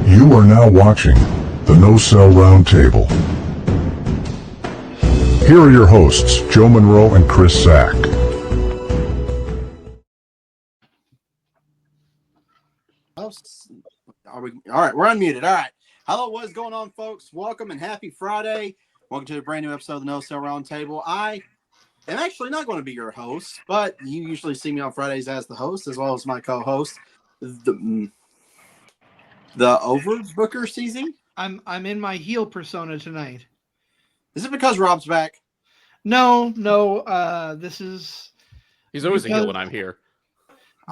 You are now watching the No Cell Roundtable. Here are your hosts, Joe Monroe and Chris Sack. All right, we're unmuted. All right. Hello, what's going on, folks? Welcome and happy Friday. Welcome to a brand new episode of the No Cell Roundtable. I am actually not going to be your host, but you usually see me on Fridays as the host, as well as my co-host, the Overbooker season. I'm in my heel persona tonight. Is it because Rob's back? No. This is. He's always a heel when I'm here.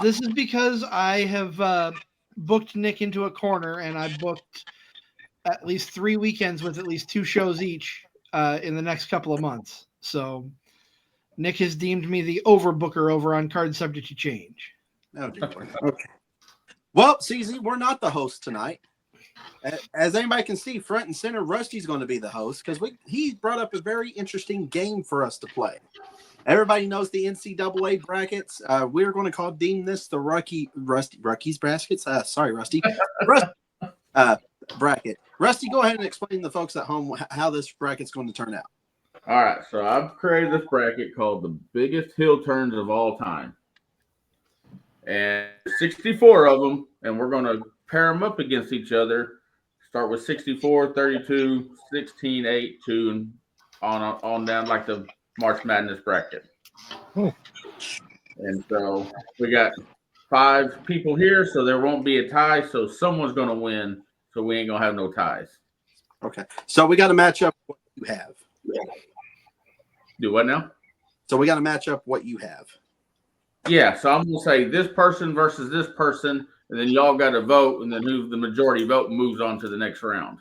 This is because I have booked Nick into a corner, and I booked at least 3 weekends with at least 2 shows each in the next couple of months. So Nick has deemed me the overbooker over on Card Subject to Change. Oh, dear. Okay. Well, CZ, we're not the host tonight. As anybody can see, front and center, Rusty's going to be the host because he brought up a very interesting game for us to play. Everybody knows the NCAA brackets. We're going to deem this the Rocky's brackets. Sorry, Rusty. Bracket. Rusty, go ahead and explain to the folks at home how this bracket's going to turn out. All right, so I've created this bracket called the biggest heel turns of all time. And 64 of them, and we're going to pair them up against each other. Start with 64, 32, 16, 8, 2, and on down like the March Madness bracket. Oh. And so we got 5 people here, so there won't be a tie. So someone's going to win, so we ain't going to have no ties. Okay. So we got to match up what you have. Do what now? So we got to match up what you have. Yeah, so I'm going to say this person versus this person, and then y'all got to vote, and then who the majority vote moves on to the next round.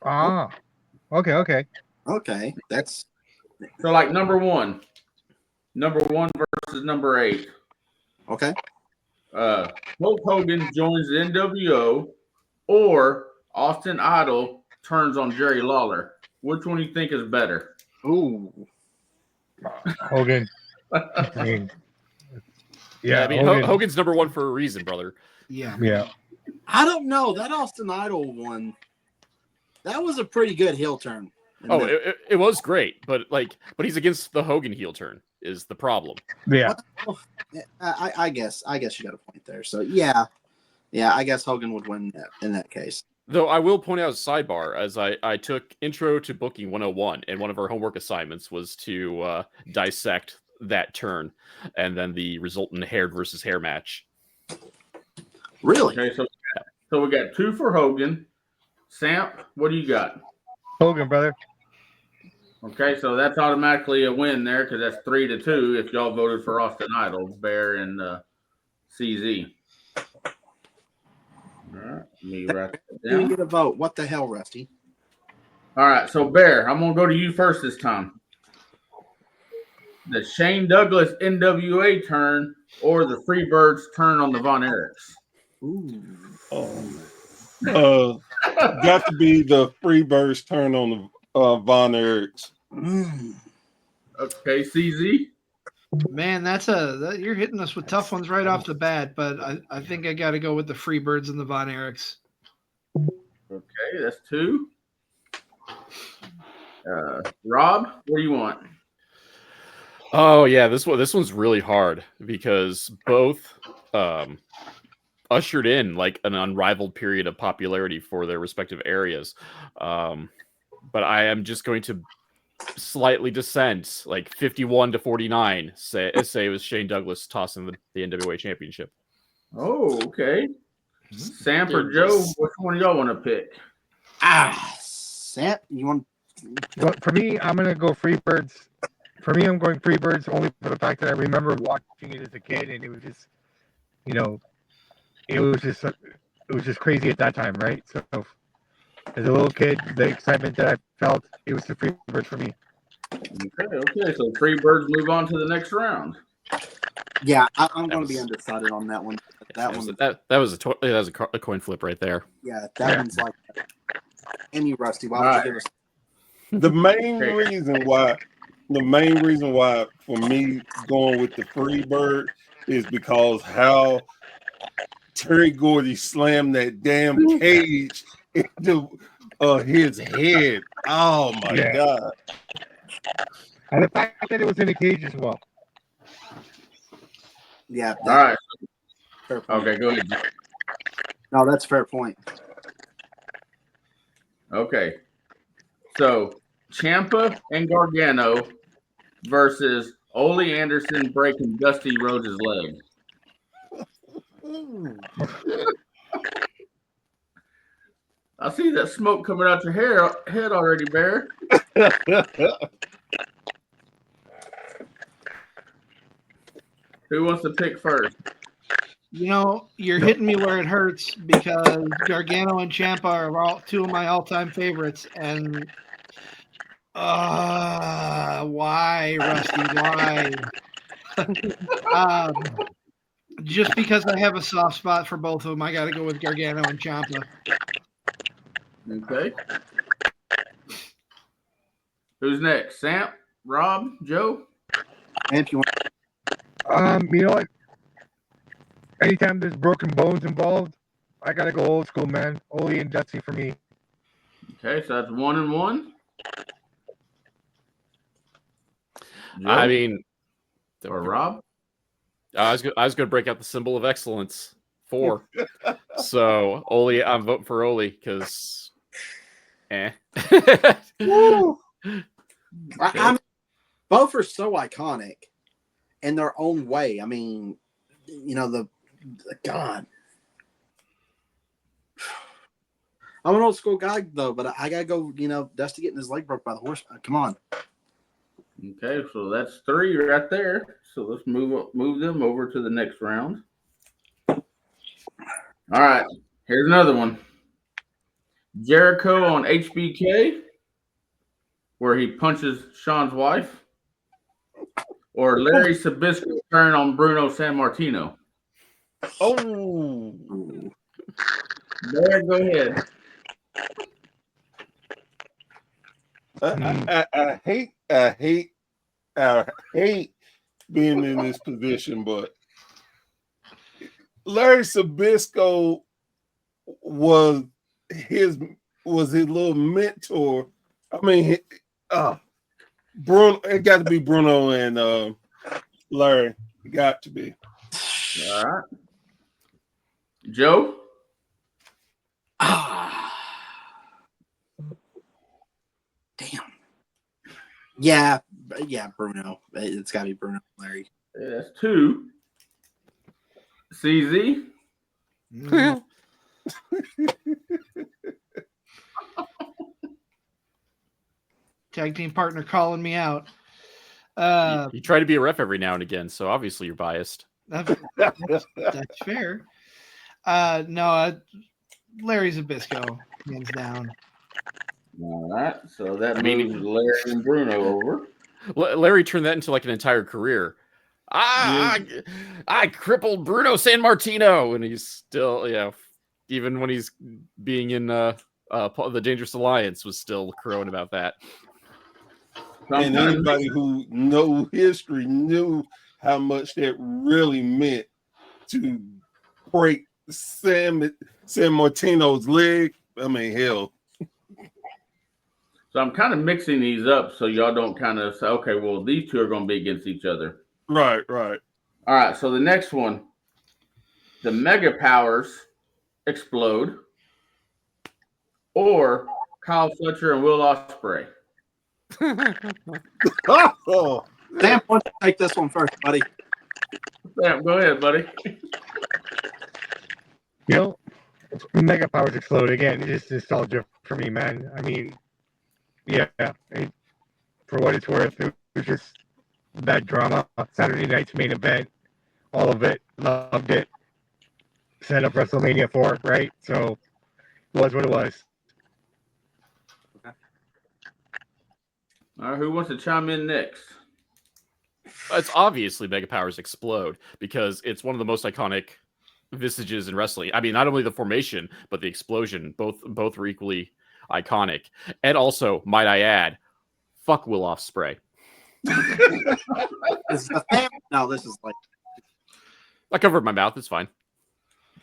Okay. Okay. That's so like number one versus number 8. okay. Hulk Hogan joins the NWO, or Austin Idol turns on Jerry Lawler. Which one do you think is better? Ooh. Hogan. I mean, Hogan's number 1 for a reason, brother. Yeah. I don't know. That Austin Idol one, that was a pretty good heel turn. Oh, it was great, but he's against the Hogan heel turn is the problem. Yeah. Well, I guess you got a point there. So yeah, I guess Hogan would win in that case. Though I will point out a sidebar, as I took Intro to Booking 101, and one of our homework assignments was to dissect that turn and then the resultant hair versus hair match. Really? Okay, so we got 2 for Hogan. Samp, what do you got? Hogan, brother. Okay, so that's automatically a win there because that's 3-2 if y'all voted for Austin Idol, Bear, and CZ. All right, let me write that You didn't down. get a vote. What the hell, Rusty? All right, so Bear, I'm going to go to you first this time. The Shane Douglas NWA turn or the Freebirds turn on the Von Erichs? Ooh. Got to be the Freebirds turn on the Von Erichs. Okay, CZ? Man, you're hitting us with tough ones right off the bat, but I think I got to go with the Freebirds and the Von Erichs. Okay, that's 2. Rob, what do you want? Oh yeah, this one's really hard because both ushered in like an unrivaled period of popularity for their respective areas. But I am just going to slightly dissent, like 51-49. Say it was Shane Douglas tossing the NWA championship. Oh, okay. Sam or Joe, which one do y'all want to pick? Sam, you want? Well, for me, I'm gonna go Freebirds. For me, I'm going Freebirds only for the fact that I remember watching it as a kid, and it was just, it was just crazy at that time, right? So, as a little kid, the excitement that I felt, it was the Freebirds for me. Okay. So Freebirds move on to the next round. Yeah, I'm going to be undecided on that one. That was a coin flip right there. Yeah, that one's like. And you, Rusty, why would you give us? The main reason why for me going with the Freebird is because how Terry Gordy slammed that damn cage into his head. Oh my Yeah. god! And the fact that it was in a cage as well. Yeah. All right. Fair point. Okay, go ahead. No, that's a fair point. Okay. So Ciampa and Gargano versus Ole Anderson breaking Dusty Rhodes' leg. I see that smoke coming out your head already, Bear. Who wants to pick first? You know, you're hitting me where it hurts because Gargano and Ciampa are two of my all-time favorites, and why, Rusty? Why? Just because I have a soft spot for both of them, I got to go with Gargano and Ciampa. Okay. Who's next? Sam, Rob, Joe? And if you want, You know what? Anytime there's broken bones involved, I gotta go old school, man. Ole and Dusty for me. Okay, so that's 1-1. Joe? I mean, or Rob? I was going to break out the symbol of excellence, 4. So I'm voting for Ole because, I mean, both are so iconic in their own way. I mean, you know, the God. I'm an old school guy though, but I gotta go. You know, Dusty getting his leg broke by the horse. Come on. Okay, so that's 3 right there. So let's move them over to the next round. All right, here's another one. Jericho on HBK, where he punches Sean's wife, or Larry Sabisco's turn on Bruno Sammartino. Oh, There, go ahead. I hate being in this position, but Larry Sabisco was his little mentor. I mean, Bruno. It got to be Bruno and Larry. It got to be. All right, Joe. Damn. Yeah, Bruno. It's got to be Bruno, Larry. That's 2. CZ. Tag team partner calling me out. you try to be a ref every now and again, so obviously you're biased. That's fair. No, Larry Zbyszko, hands down. All right, so that moves Larry and Bruno over. Larry turned that into like an entire career. I crippled Bruno Sammartino, and he's still, even when he's being in the Dangerous Alliance, was still crowing about that. And anybody who know history knew how much that really meant to break Sammartino's leg. I mean, hell. So I'm kind of mixing these up so y'all don't kind of say, okay, well, these two are going to be against each other. Right. All right, so the next one, the Mega Powers explode, or Kyle Fletcher and Will Ospreay. Oh. Sam, why don't you take this one first, buddy? Sam, go ahead, buddy. You know, Mega Powers explode again. It's nostalgia for me, man. I mean, yeah. For what it's worth, it was just that drama. Saturday night's main event, all of it. Loved it. Set up WrestleMania 4, right? So it was what it was. All right, who wants to chime in next? It's obviously Mega Powers Explode because it's one of the most iconic visages in wrestling. I mean, not only the formation, but the explosion. Both were equally iconic. And also, might I add, fuck Will Ospreay. No, this is like I covered my mouth. It's fine.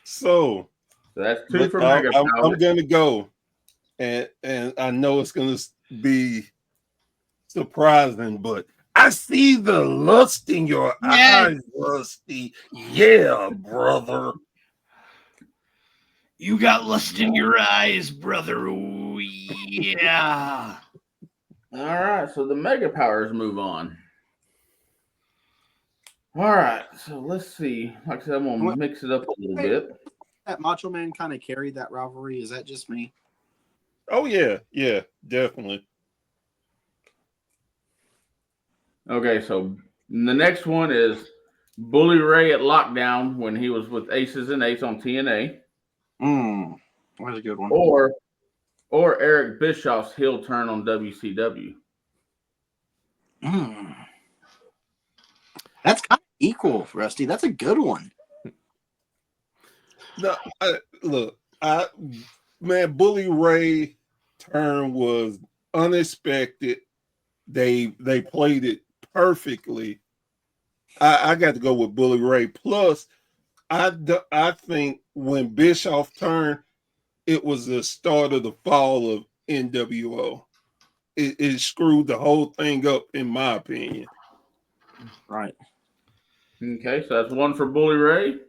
So that's 2 for Mega Powers. I'm gonna go. and I know it's gonna be surprising, but I see the lust in your Yes. eyes, Rusty. Yeah, brother. You got lust in your eyes, brother. Ooh, yeah. All right, so the Mega Powers move on. All right, so let's see. Like I said, I'm gonna mix it up a little bit. That Macho Man kind of carried that rivalry. Is that just me? Oh yeah, definitely. Okay, so the next one is Bully Ray at Lockdown when he was with Aces and Eights on TNA, That's a good one. or Eric Bischoff's heel turn on WCW. That's kind of equal, Rusty. That's a good one. No, man, Bully Ray turn was unexpected. They played it perfectly. I got to go with Bully Ray. Plus, I think when Bischoff turned, it was the start of the fall of NWO. It screwed the whole thing up, in my opinion. Right. Okay, so that's one for Bully Ray.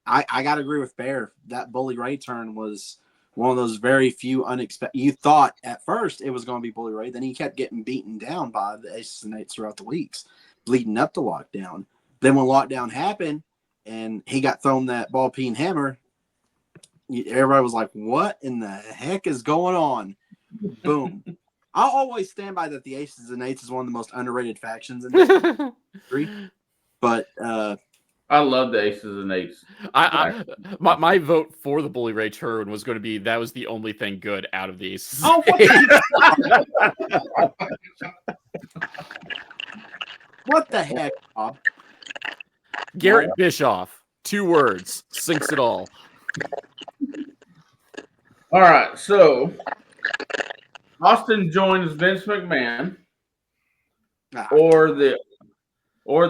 I got to agree with Bear. That Bully Ray turn was one of those very few unexpected. You thought at first it was going to be Bully Ray. Then he kept getting beaten down by the Aces and Eights throughout the weeks, leading up to lockdown. Then when lockdown happened and he got thrown that ball peen hammer, everybody was like, what in the heck is going on? Boom. I'll always stand by that the Aces and Eights is one of the most underrated factions in history. But I love the Aces and Eights. My vote for the Bully Ray turn was going to be that was the only thing good out of the Aces. oh, what the heck, Bob? Garrett Bischoff, 2 words, sinks it all. All right, so Austin joins Vince McMahon, or the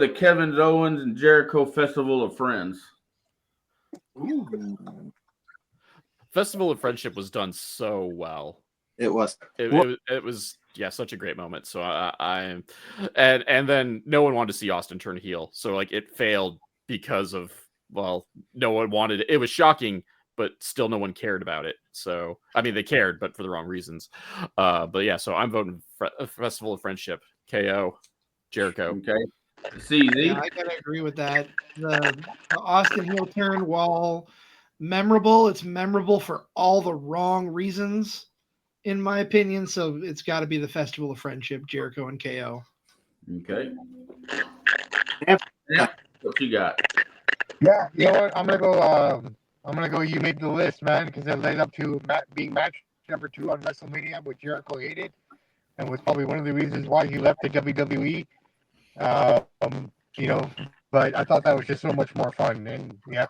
Kevin Owens and Jericho Festival of Friends. Ooh. Festival of Friendship was done so well. It was. It was such a great moment. So and then no one wanted to see Austin turn heel. So like it failed because of no one wanted it. It was shocking, but still no one cared about it. So I mean they cared, but for the wrong reasons. But yeah, so I'm voting Festival of Friendship. KO Jericho. Okay. CZ. Yeah, I gotta agree with that. The Austin heel turn, while memorable, it's memorable for all the wrong reasons, in my opinion. So it's got to be the Festival of Friendship, Jericho and KO. Okay. Yeah. What you got? Yeah, you know what? I'm gonna go. You made the list, man, because it led up to being match number 2 on WrestleMania, which Jericho hated, and was probably one of the reasons why he left the WWE. But I thought that was just so much more fun, and yeah.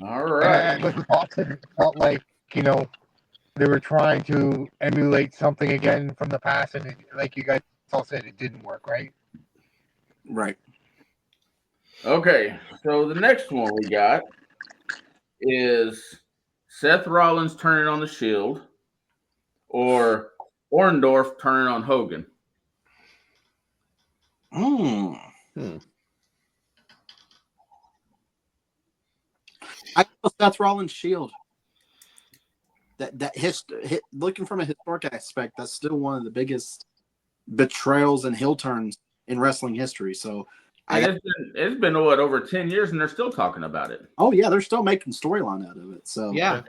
All right. And with Austin, it felt like they were trying to emulate something again from the past, and like you guys all said, it didn't work, right? Right. Okay, so the next one we got is Seth Rollins turning on the Shield, or Orndorff turning on Hogan. I feel Seth Rollins' Shield. Looking from a historic aspect, that's still one of the biggest betrayals and heel turns in wrestling history. So it's been what, over 10 years, and they're still talking about it. Oh yeah, they're still making storyline out of it. So yeah,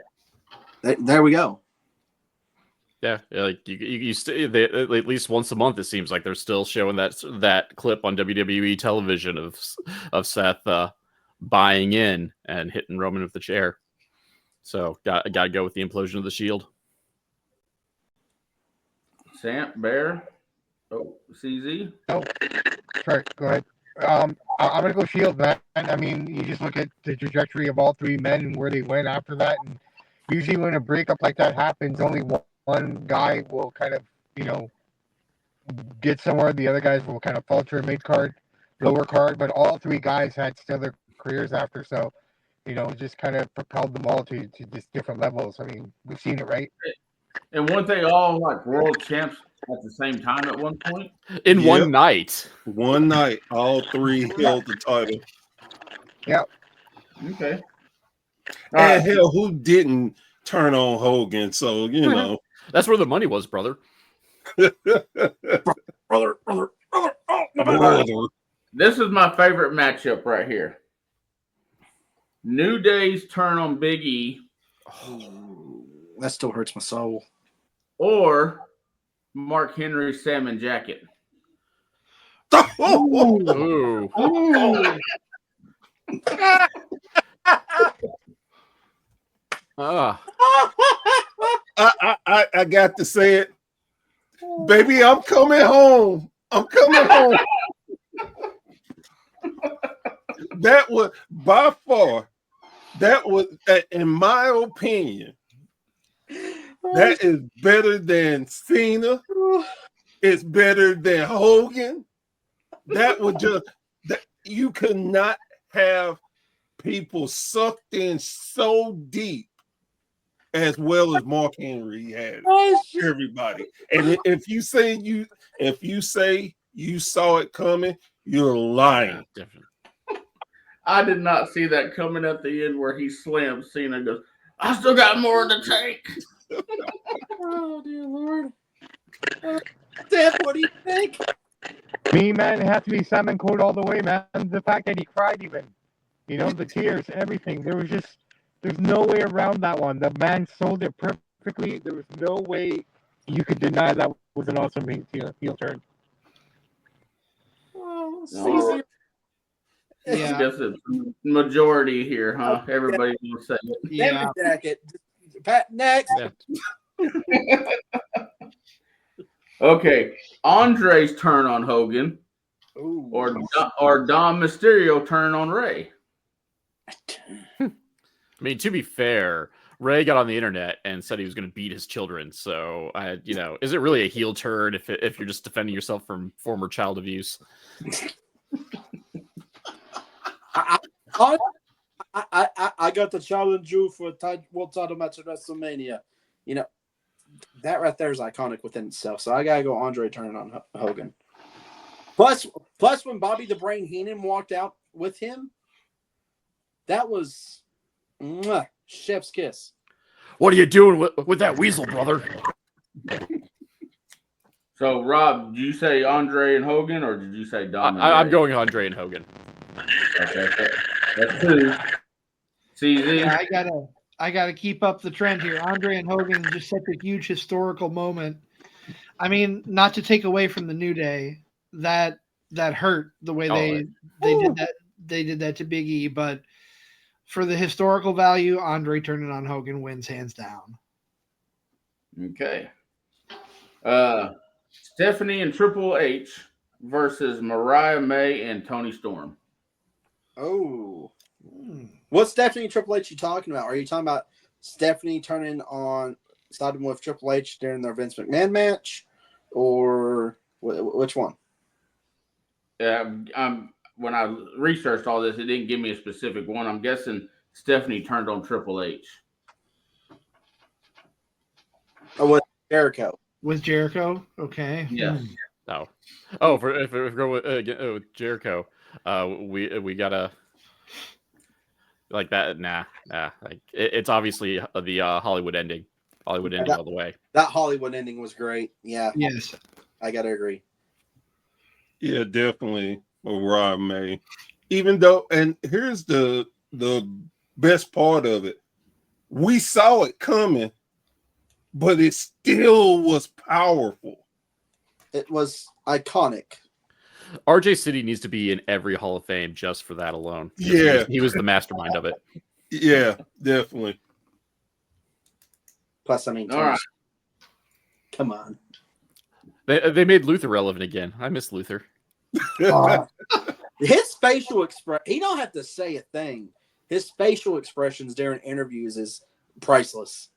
there we go. Yeah, like you at least once a month it seems like they're still showing that clip on WWE television of Seth buying in and hitting Roman with the chair. So got to go with the implosion of the Shield. Sam Bear, CZ. Oh, sorry. Go ahead. I'm gonna go Shield, man. I mean, you just look at the trajectory of all 3 men and where they went after that, and usually when a breakup like that happens, only one guy will kind of, get somewhere. The other guys will kind of falter, mid card, lower card, but all 3 guys had stellar careers after. So, just kind of propelled them all to just different levels. I mean, we've seen it, right? And one thing, all like world champs at the same time at one point. In Yep. one night. One night, all three held the title. Yeah. Okay. All And right. hell, who didn't turn on Hogan? So, That's where the money was, brother. brother. brother. This is my favorite matchup right here. New Day's turn on Big E That still hurts my soul. or Mark Henry's salmon jacket. Ooh. Ah. I got to say it. Baby, I'm coming home. I'm coming home. That was by far, in my opinion, that is better than Cena. It's better than Hogan. That would you could not have people sucked in so deep as well as Mark Henry had everybody. And if you say you saw it coming, you're lying. Definitely. I did not see that coming at the end where he slams Cena and goes, I still got more in the tank. Oh, dear Lord. Dad, what do you think? Me, man, it had to be Simon Code all the way, man. The fact that he cried even. The tears, everything. There's no way around that one. The man sold it perfectly. There was no way you could deny that was an awesome heel turn. Oh, No. I Yeah. guess it's majority here, huh? Everybody will say it. Yeah. Jacket. Pat, next. Yeah. Okay, Andre's turn on Hogan, Ooh. or Dom Mysterio turn on Ray. I mean, to be fair, Ray got on the internet and said he was going to beat his children. So, is it really a heel turn if you're just defending yourself from former child abuse? I got to challenge you for a world title match at WrestleMania. That right there is iconic within itself. So I gotta go Andre turning on Hogan. Plus when Bobby the Brain Heenan walked out with him, that was chef's kiss. What are you doing with that weasel, brother? So, Rob, did you say Andre and Hogan, or did you say Dom? I'm going Andre and Hogan. Okay, that's two. CZ. Yeah, I gotta keep up the trend here. Andre and Hogan is just such a huge historical moment. I mean, not to take away from the New Day, that hurt the way they did that to Big E, but for the historical value, Andre turning on Hogan wins hands down. Okay. Stephanie and Triple H versus Mariah May and Toni Storm. Oh. What's Stephanie and Triple H you talking about? Are you talking about Stephanie starting with Triple H during their Vince McMahon match, or which one? Yeah, when I researched all this, it didn't give me a specific one. I'm guessing Stephanie turned on Triple H. Or with Jericho? With Jericho, okay. Yes. No. Oh, if we go with Jericho, we gotta. Like that, nah. Like it's obviously the Hollywood ending. Hollywood ending all the way. That Hollywood ending was great. Yeah. Yes. I gotta agree. Yeah, definitely Mariah May. Even though, and here's the best part of it. We saw it coming, but it still was powerful. It was iconic. RJ City needs to be in every Hall of Fame just for that alone. Yeah. He was the mastermind of it. Yeah, definitely. Plus, I mean, All right. Come on. They made Luther relevant again. I miss Luther. His facial expression, he don't have to say a thing. His facial expressions during interviews is priceless.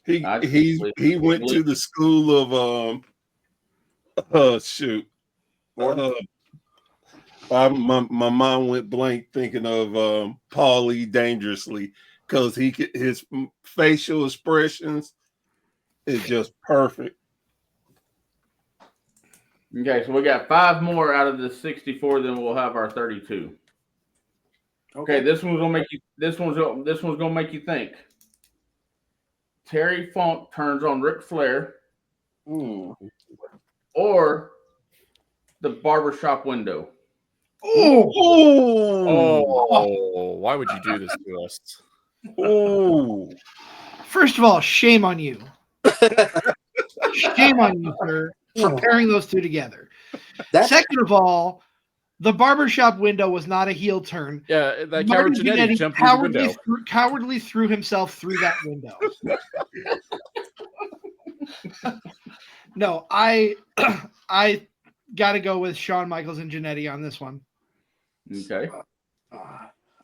He went to the school of My mind went blank thinking of Paulie Dangerously because his facial expressions is just perfect. Okay, so we got 5 more out of the 64. Then we'll have our 32. Okay, this one's gonna make you. This one's gonna make you think. Terry Funk turns on Ric Flair, or the barbershop window. Oh, why would you do this to us? Oh, First of all, shame on you. Shame on you, sir, for pairing those two together. Second of all, the barbershop window was not a heel turn. Yeah, that Marty Coward Jannetty Jannetty jumped through the window. cowardly threw himself through that window. No, I got to go with Shawn Michaels and Jannetty on this one. Okay.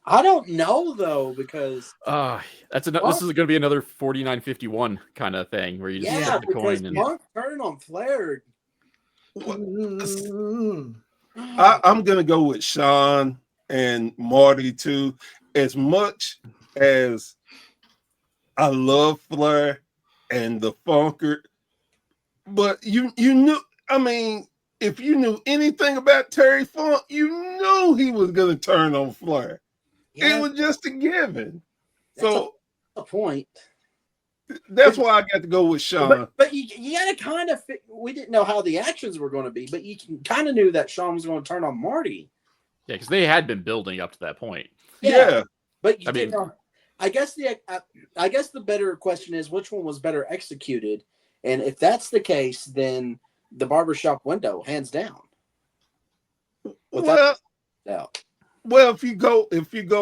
I don't know though because this is going to be another 49-51 kind of thing where you just flip the coin and Punk turn on Flair. I'm gonna go with Sean and Marty too. As much as I love Flair and the Funker, but you knew. I mean, if you knew anything about Terry Funk, you knew he was gonna turn on Flair. Yeah, it was just a given. So a point. That's why I got to go with Sean. But you got to kind of we didn't know how the actions were going to be, but you kind of knew that Sean was going to turn on Marty. Yeah, because they had been building up to that point. Yeah. But you didn't know. I guess the better question is which one was better executed, and if that's the case, then the barbershop window, hands down. Well, if you go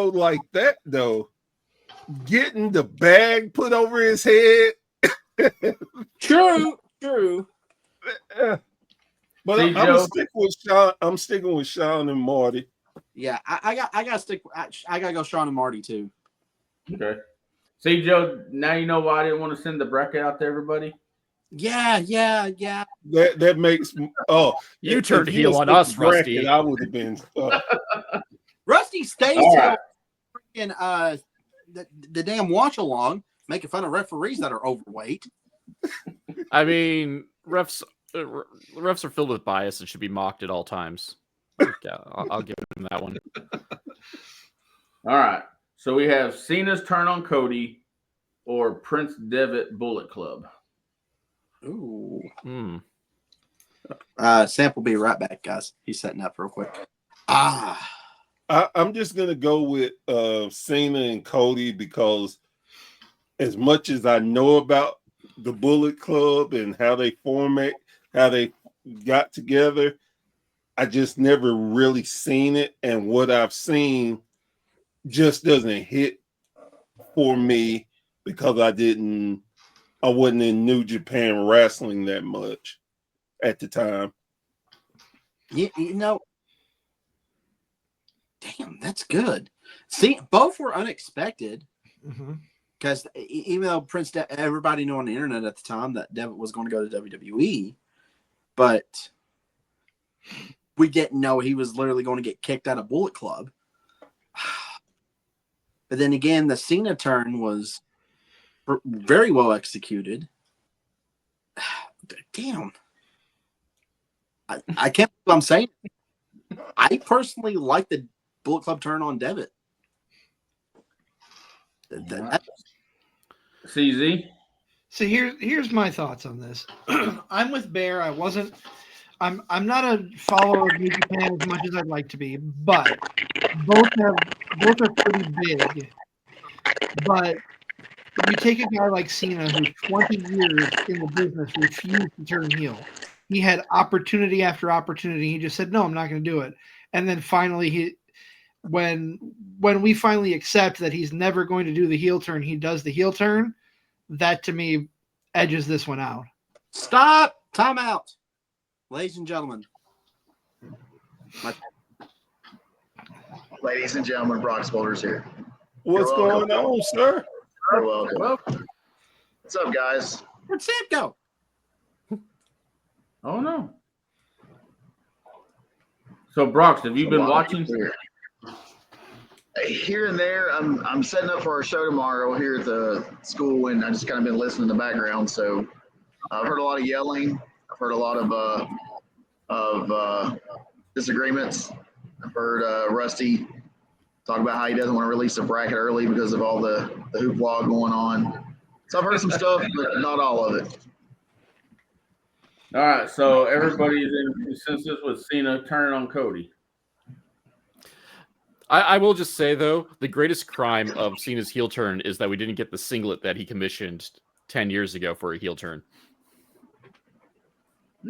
like that though, getting the bag put over his head. True. But I'm sticking with Sean. I'm sticking with Sean and Marty. Yeah, I gotta go Sean and Marty too. Okay. See, Joe, now you know why I didn't want to send the bracket out to everybody. Yeah. That makes you turned heel on us, Rusty. Bracket, I would have been. Rusty stays till freaking the damn watch along, making fun of referees that are overweight. I mean, refs are filled with bias and should be mocked at all times. Yeah, I'll give him that one. All right. So we have Cena's turn on Cody or Prince Devitt Bullet Club. Ooh. Mm. Sample be right back, guys. He's setting up real quick. I'm just gonna go with Cena and Cody because as much as I know about the Bullet Club and how they got together, I just never really seen it, and what I've seen just doesn't hit for me because I wasn't in New Japan wrestling that much at the time. You know, damn, that's good. See, both were unexpected because even though everybody knew on the internet at the time that Devitt was going to go to WWE, but we didn't know he was literally going to get kicked out of Bullet Club. But then again, the Cena turn was very well executed. Damn. I can't believe I'm saying it. I personally like the Bullet Club turn on Devitt. CZ? So here's my thoughts on this. I'm with Bear. I'm not a follower of New Japan as much as I'd like to be, but both are pretty big. But you take a guy like Cena, who's 20 years in the business, refused to turn heel. He had opportunity after opportunity. He just said, "No, I'm not going to do it." And then finally, when we finally accept that he's never going to do the heel turn, he does the heel turn. That to me edges this one out. Stop! Time out. Ladies and gentlemen. Ladies and gentlemen, Brock Spoilers here. What's going on, sir? You're welcome. What's up, guys? Where'd Sam go? Oh, no. So, Brox, have you been watching? Here and there, I'm setting up for our show tomorrow here at the school, and I just kind of been listening in the background. So I've heard a lot of yelling. I've heard a lot of disagreements. I've heard Rusty talk about how he doesn't want to release the bracket early because of all the hoopla going on. So I've heard some stuff, but not all of it. All right, so everybody's in consensus with Cena turning on Cody. I will just say, though, the greatest crime of Cena's heel turn is that we didn't get the singlet that he commissioned 10 years ago for a heel turn.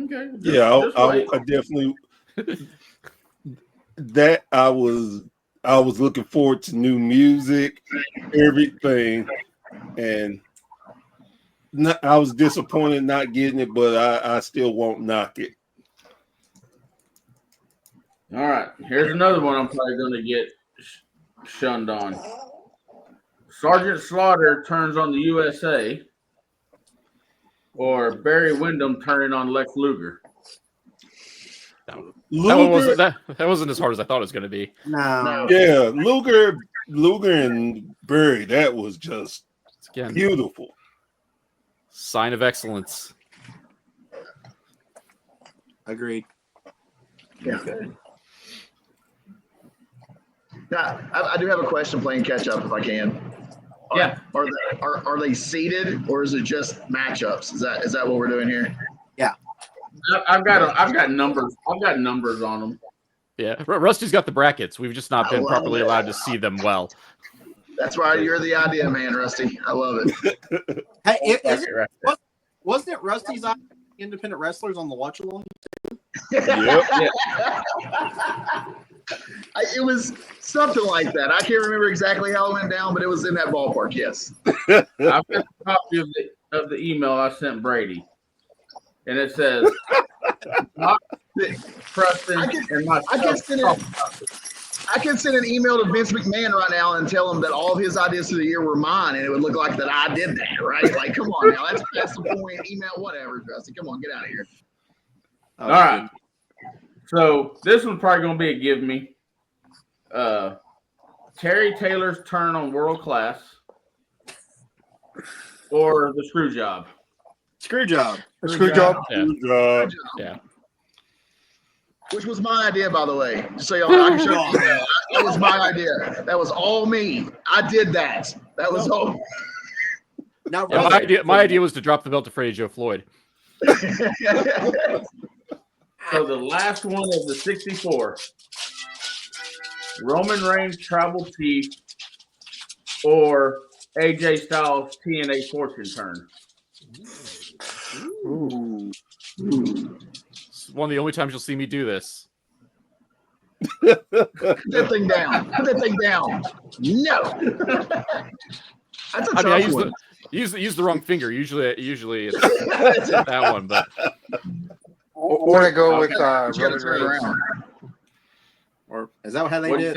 Okay. I definitely that I was looking forward to new music, everything, and I was disappointed not getting it, but I still won't knock it. All right, here's another one I'm probably going to get shunned on. Sergeant Slaughter turns on the USA, or Barry Windham turning on Lex Luger. That wasn't as hard as I thought it was going to be. No. Yeah, Luger and Barry, that was just beautiful. Sign of excellence. Agreed. Yeah. Now, I do have a question playing catch up if I can. Yeah. Are they seated or is it just matchups? Is that what we're doing here? Yeah. I've got numbers. I've got numbers on them. Yeah, Rusty's got the brackets. We've just not been properly allowed to see them well. That's why you're the idea man, Rusty. I love it. Hey, wasn't it Rusty's independent wrestlers on the watch along? Yep. It was something like that. I can't remember exactly how it went down, but it was in that ballpark. Yes. I've got a copy of the email I sent Brady, and it says, Preston and my. I can send an email to Vince McMahon right now and tell him that all of his ideas for the year were mine, and it would look like that I did that, right? Like, come on now, that's the point. Email, whatever, Rusty. Come on, get out of here. All right. So this one's probably going to be a give me. Terry Taylor's turn on World Class, or the Screw Job. Screw Job. Yeah. Which was my idea, by the way. Just so y'all know, I can show you that was my idea. That was all me. I did that. That was all. Now, my idea was to drop the belt to Freddie Joe Floyd. So the last one of the 64. Roman Reigns Tribal Chief or AJ Styles TNA Fortune turn. Ooh. Ooh. One of the only times you'll see me do this. Put that thing down. Put that thing down. No. That's a tough one. Use the wrong finger. Usually it's that one, but or to go with Roman Reigns. Or is that how they did?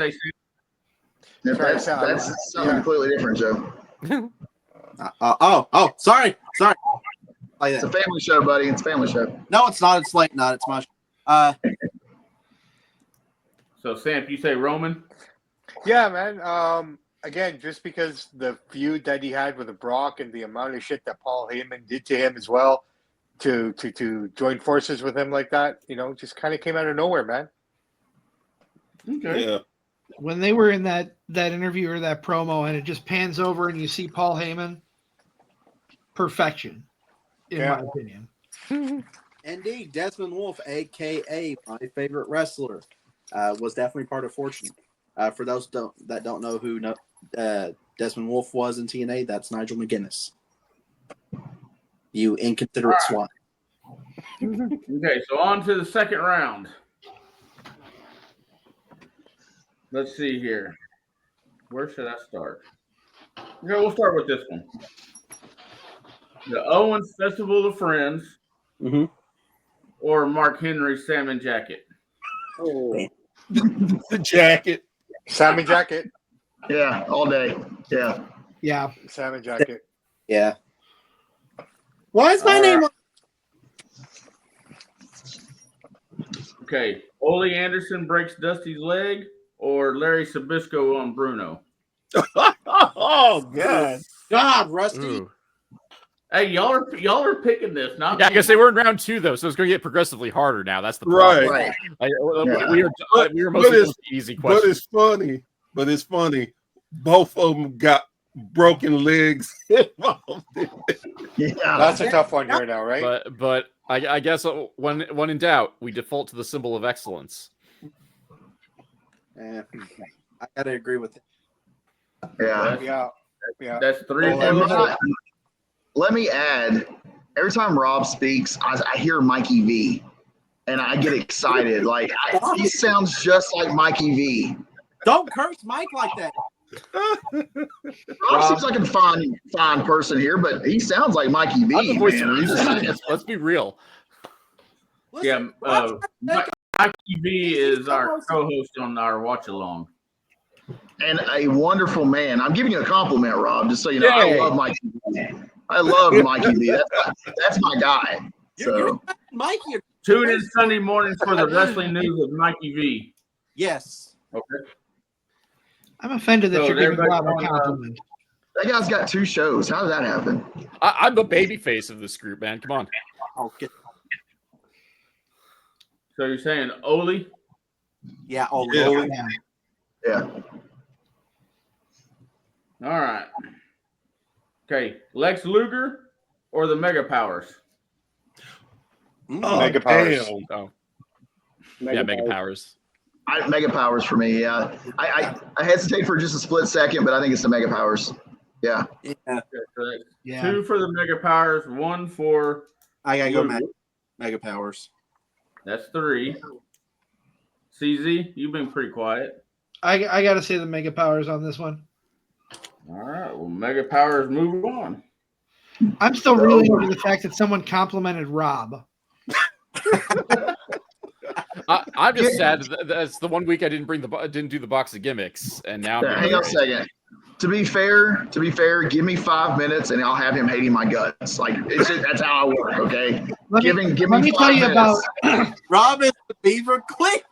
That's something completely different, Joe. Sorry. It's a family show, buddy. It's a family show. No, it's not. It's late night. It's my show. So, Sam, you say Roman? Yeah, man. Again, just because the feud that he had with Brock and the amount of shit that Paul Heyman did to him as well, to join forces with him like that, just kind of came out of nowhere, man. Okay. Yeah. When they were in that interview or that promo and it just pans over and you see Paul Heyman, perfection, in my opinion. Indeed, Desmond Wolfe, a.k.a. my favorite wrestler, was definitely part of Fortune. For those that don't know who Desmond Wolfe was in TNA, that's Nigel McGuinness. You inconsiderate swine. Okay, so on to the second round. Let's see here. Where should I start? Okay, we'll start with this one. The Owens Festival of Friends, or Mark Henry's Salmon Jacket. Oh. The jacket. Salmon Jacket. Yeah, all day. Yeah. Yeah. Salmon Jacket. Yeah. Why is my name on? Okay. Ole Anderson breaks Dusty's leg or Larry Sabisco on Bruno? Oh God. God, Rusty. Ooh. Hey, y'all are picking this, not Yeah, I me. guess they were in round 2 though, so it's going to get progressively harder now. That's the problem. Right. Right. We were mostly going to easy But questions. it's funny. But it's funny. Both of them got broken legs involved. Yeah. That's a tough one here now, right? But I guess when in doubt, we default to the symbol of excellence. I gotta agree with it. Yeah. Yeah. That's 3 And let me add, every time Rob speaks, I hear Mikey V, and I get excited. Like he sounds just like Mikey V. Don't curse Mike like that. Rob seems like a fine person here, but he sounds like Mikey I'm the V, voice man. of reason. Let's be real. Listen, Yeah, Mikey V is our co-host on our watch along. And a wonderful man. I'm giving you a compliment, Rob, just so you know. Yay. I love Mikey V. I love Mikey V. That's my guy. You're Mikey. Tune in Sunday mornings for the wrestling news with Mikey V. Yes. Okay. I'm offended that So you're giving everybody Rob a on, compliment. That guy's got 2 shows. How did that happen? I'm the baby face of this group, man. Come on. Okay. So you're saying Ole? Yeah. Oh, Yeah. Lord. Yeah. All right. Okay. Lex Luger or the Mega Powers? Oh, Mega Powers. damn. Oh. Yeah, Mega Powers. Mega Powers for me, yeah. I hesitate for just a split second, but I think it's the Mega Powers. Yeah. Yeah. Okay, so that's Yeah. 2 for the Mega Powers, 1 for I gotta go Luger. Mega Powers. That's 3. CZ, you've been pretty quiet. I got to say the Mega Powers on this one. All right. Well, Mega Powers move on. I'm still reeling over the fact that someone complimented Rob. I'm just sad that's the one week I didn't do the box of gimmicks, and now I'm Hang on a second. To be fair, give me 5 minutes and I'll have him hating my guts. Like that's how I work, okay? Let me tell you about Robin the Beaver Quick.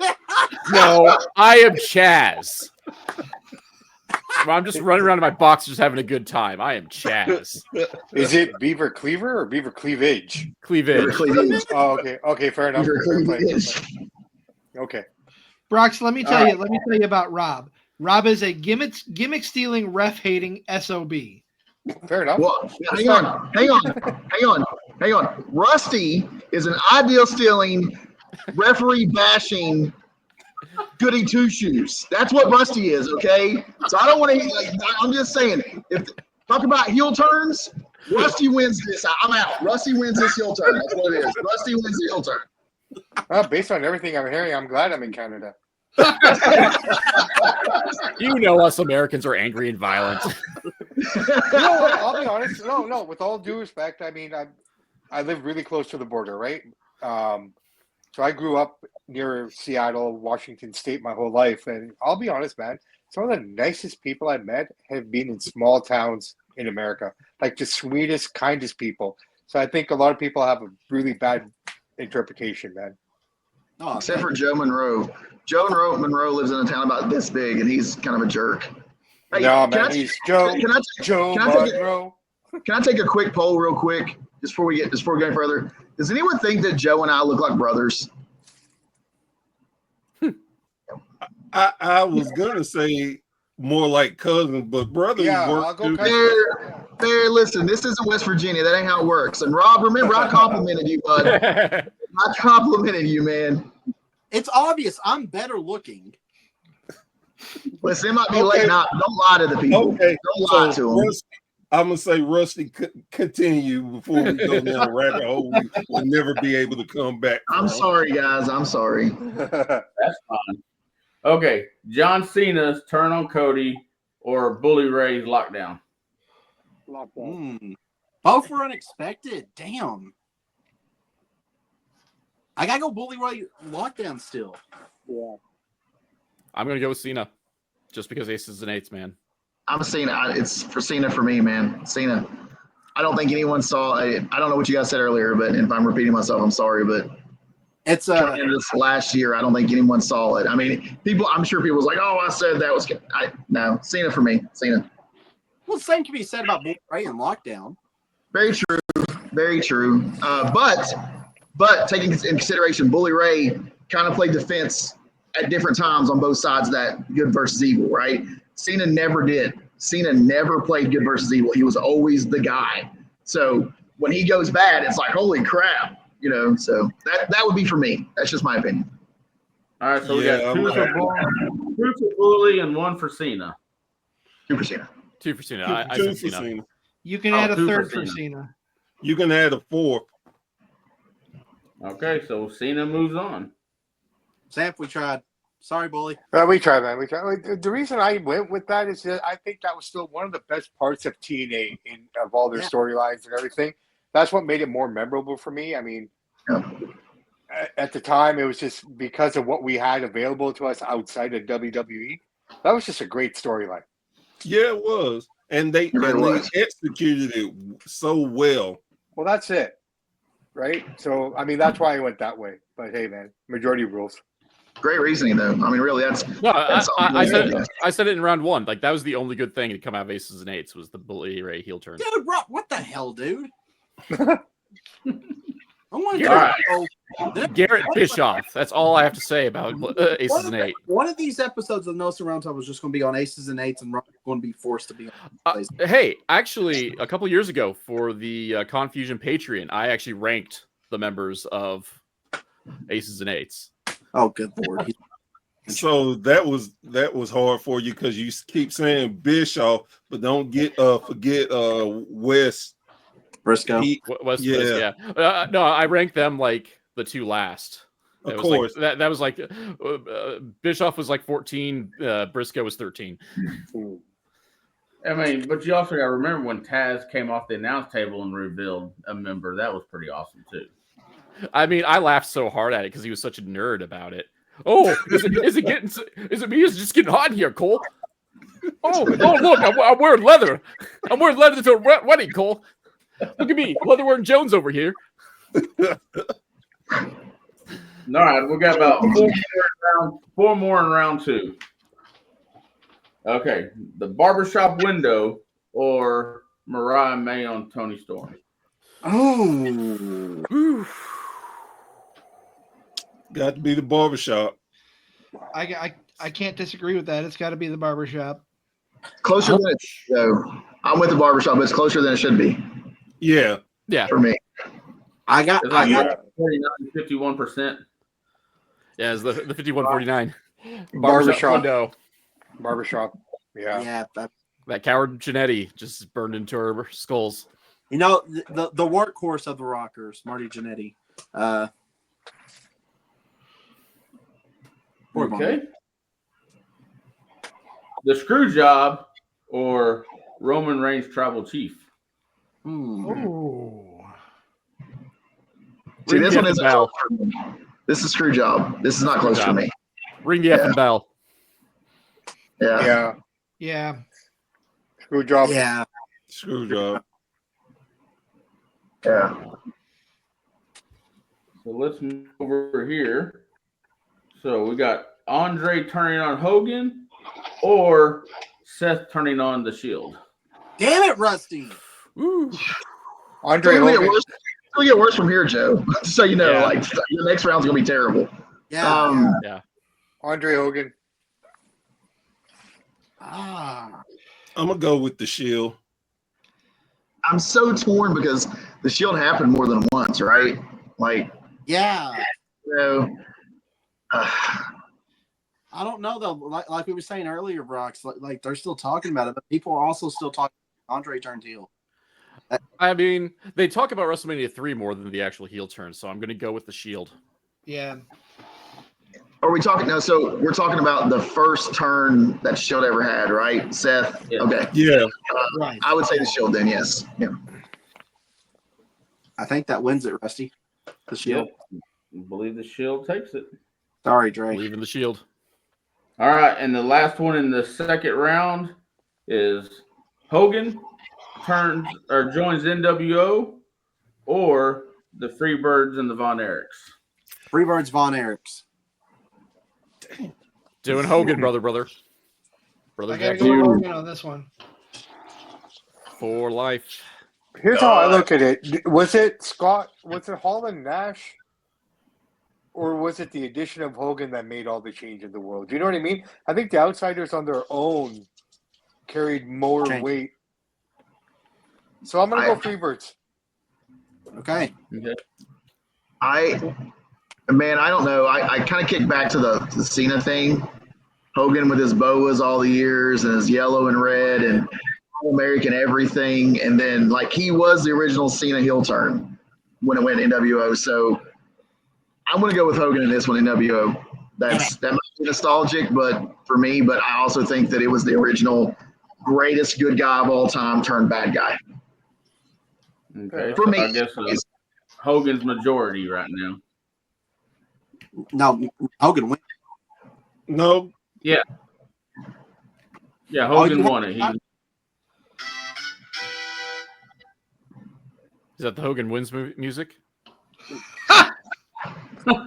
No, I am Chaz. Well, I'm just running around in my box just having a good time. I am Chaz. Is it Beaver Cleaver or Beaver Cleavage? Cleavage. Oh, okay. Okay, fair enough. Fair play. Okay. Brox. Let me tell you about Rob. Rob is a gimmick stealing, ref hating SOB. Fair enough. Well, hang on. Rusty is an ideal stealing, referee bashing, goody two shoes. That's what Rusty is, okay? So I don't want to. I'm just saying. If talk about heel turns, Rusty wins this. I'm out. Rusty wins this heel turn. That's what it is. Rusty wins the heel turn. Well, based on everything I'm hearing, I'm glad I'm in Canada. You know us Americans are angry and violent. You know what? I'll be honest. No. With all due respect, I mean, I live really close to the border, right? So I grew up near Seattle, Washington State, my whole life, and I'll be honest, man. Some of the nicest people I've met have been in small towns in America, like the sweetest, kindest people. So I think a lot of people have a really bad interpretation, man. Oh, Except for Joe Monroe. Joe Monroe lives in a town about this big, and he's kind of a jerk. Hey, No, man, he's Joe Monroe. Can I take a quick poll real quick before we go any further? Does anyone think that Joe and I look like brothers? I was gonna say more like cousins, but brothers Yeah, I'll work go too. Fair, listen, this isn't West Virginia. That ain't how it works. And Rob, remember, I complimented you, bud. I complimented you, man. it's obvious I'm better looking. Listen, it might be late night. Don't lie to the people. Okay, Don't lie to them. I'm gonna say Rusty continue before we go down a rabbit hole. We'll never be able to come back. I'm sorry, guys. I'm sorry. That's fine. Okay. John Cena's turn on Cody or Bully Ray's lockdown. Both were unexpected. Damn. I gotta go Bully Ray lockdown still. I'm gonna go with Cena, just because aces and eights, man. I'm Cena. It's for Cena for me, man. Cena. I don't think anyone saw. I don't know what you guys said earlier, but if I'm repeating myself, I'm sorry. But It's in this last year. I don't think anyone saw it. I mean, I'm sure people was like, "Oh, I said that was." No, Cena for me. Cena. well, the same can be said about Bully Ray and Lockdown. Very true. Very true. But taking into consideration, Bully Ray kind of played defense at different times on both sides of that good versus evil, right? Cena never did. Cena never played good versus evil. He was always the guy. So when he goes bad, it's like, holy crap, you know. So that would be for me. That's just my opinion. All right, so we got two for Bully and one for Cena. Two for Cena. Two for Cena. I Two said for Cena. Cena. You can add a two for third for Cena. Cena. You can add a fourth. Okay, so Cena moves on. Sam, we tried. Sorry, Bully. We tried, man. We tried. Like, the reason I went with that is that I think that was still one of the best parts of TNA of all their storylines and everything. That's what made it more memorable for me. I mean, at the time, it was just because of what we had available to us outside of WWE. That was just a great storyline. Yeah, it was. And they executed it so well. Well, that's it. Right? So, I mean, that's why I went that way. But hey, man, majority rules. Great reasoning, though. I mean, really, that's I said it in round one. Like, that was the only good thing to come out of Aces and Eights was the Bully Ray heel turn. Dude, bro, what the hell, dude? I want to Garrett Bischoff. That's all I have to say about Aces and Eights. One of these episodes of No Surround Time was just going to be on Aces and Eights, and Ron going to be forced to be on. Hey, actually, a couple years ago for the Confusion Patreon, I actually ranked the members of Aces and Eights. Oh, good lord! So that was hard for you because you keep saying Bischoff, but don't forget West Briscoe. Briscoe, yeah. No, I ranked them like the two last. Of course, like, that was like Bischoff was like 14, Briscoe was 13. I mean, but you also got to remember when Taz came off the announce table and revealed a member. That was pretty awesome too. I mean, I laughed so hard at it because he was such a nerd about it. Oh, is it me? Is it just getting hot in here, Cole? Oh, look, I'm wearing leather. I'm wearing leather to a wedding, Cole. Look at me, leather wearing Jones over here. All right, we got about four more in round two. Okay, the barbershop window or Mariah May on Tony Storm. Oh. Got to be the barbershop. I can't disagree with that. It's got to be the barbershop. Closer than it should, though. I'm with the barbershop, but it's closer than it should be. Yeah. For me. I got 49-51%. Yeah, it's the 51-49. Barbershop window. Barbershop. Yeah. Yeah. That coward Jannetty just burned into our skulls. You know, the workhorse of the Rockers, Marty Jannetty. Okay. The screw job or Roman Reigns tribal chief. Oh. See, this one is this is screw job. This is not close for me. Ring the effing bell. Yeah. Yeah. Screw job. Yeah. Screw job. Yeah. So let's move over here. So we got Andre turning on Hogan or Seth turning on the Shield. Damn it, Rusty. Ooh. Andre Hogan. It's gonna get worse from here, Joe. So you know, like the next round's gonna be terrible. Yeah. Yeah. Andre Hogan. I'm gonna go with the Shield. I'm so torn because the Shield happened more than once, right? Like, Yeah. you know, I don't know though. Like we were saying earlier, Brox. Like they're still talking about it, but people are also still talking. Andre turned heel. I mean, they talk about WrestleMania 3 more than the actual heel turn, so I'm going to go with the Shield. Yeah. are we talking now? So we're talking about the first turn that Shield ever had, right? Seth. Yeah. Okay. Yeah. Right. I would say the Shield then. Yes. Yeah. I think that wins it, Rusty. The Shield. Yep. I believe the Shield takes it. Sorry, Drake. Believe in the Shield. All right, and the last one in the second round is Hogan turns or joins NWO or the Freebirds and the Von Erichs. Freebirds Von Erichs. Doing Hogan, brother. I gotta Jack go with Hogan on this one. for life. Here's how I look at it. Was it Hall and Nash? Or was it the addition of Hogan that made all the change in the world? Do you know what I mean? I think the Outsiders on their own carried more weight. So I'm going to go Freebirds. Okay. I don't know. I kind of kick back to the Cena thing. Hogan with his boas all the years and his yellow and red and All-American everything. And then, like, he was the original Cena heel turn when it went NWO. So I'm going to go with Hogan in this one, NWO. That might be nostalgic, but for me, but I also think that it was the original greatest good guy of all time turned bad guy. Okay, For me, I guess Hogan's majority right now. No, Hogan wins. No. Yeah, Hogan won it. Is that the Hogan wins music?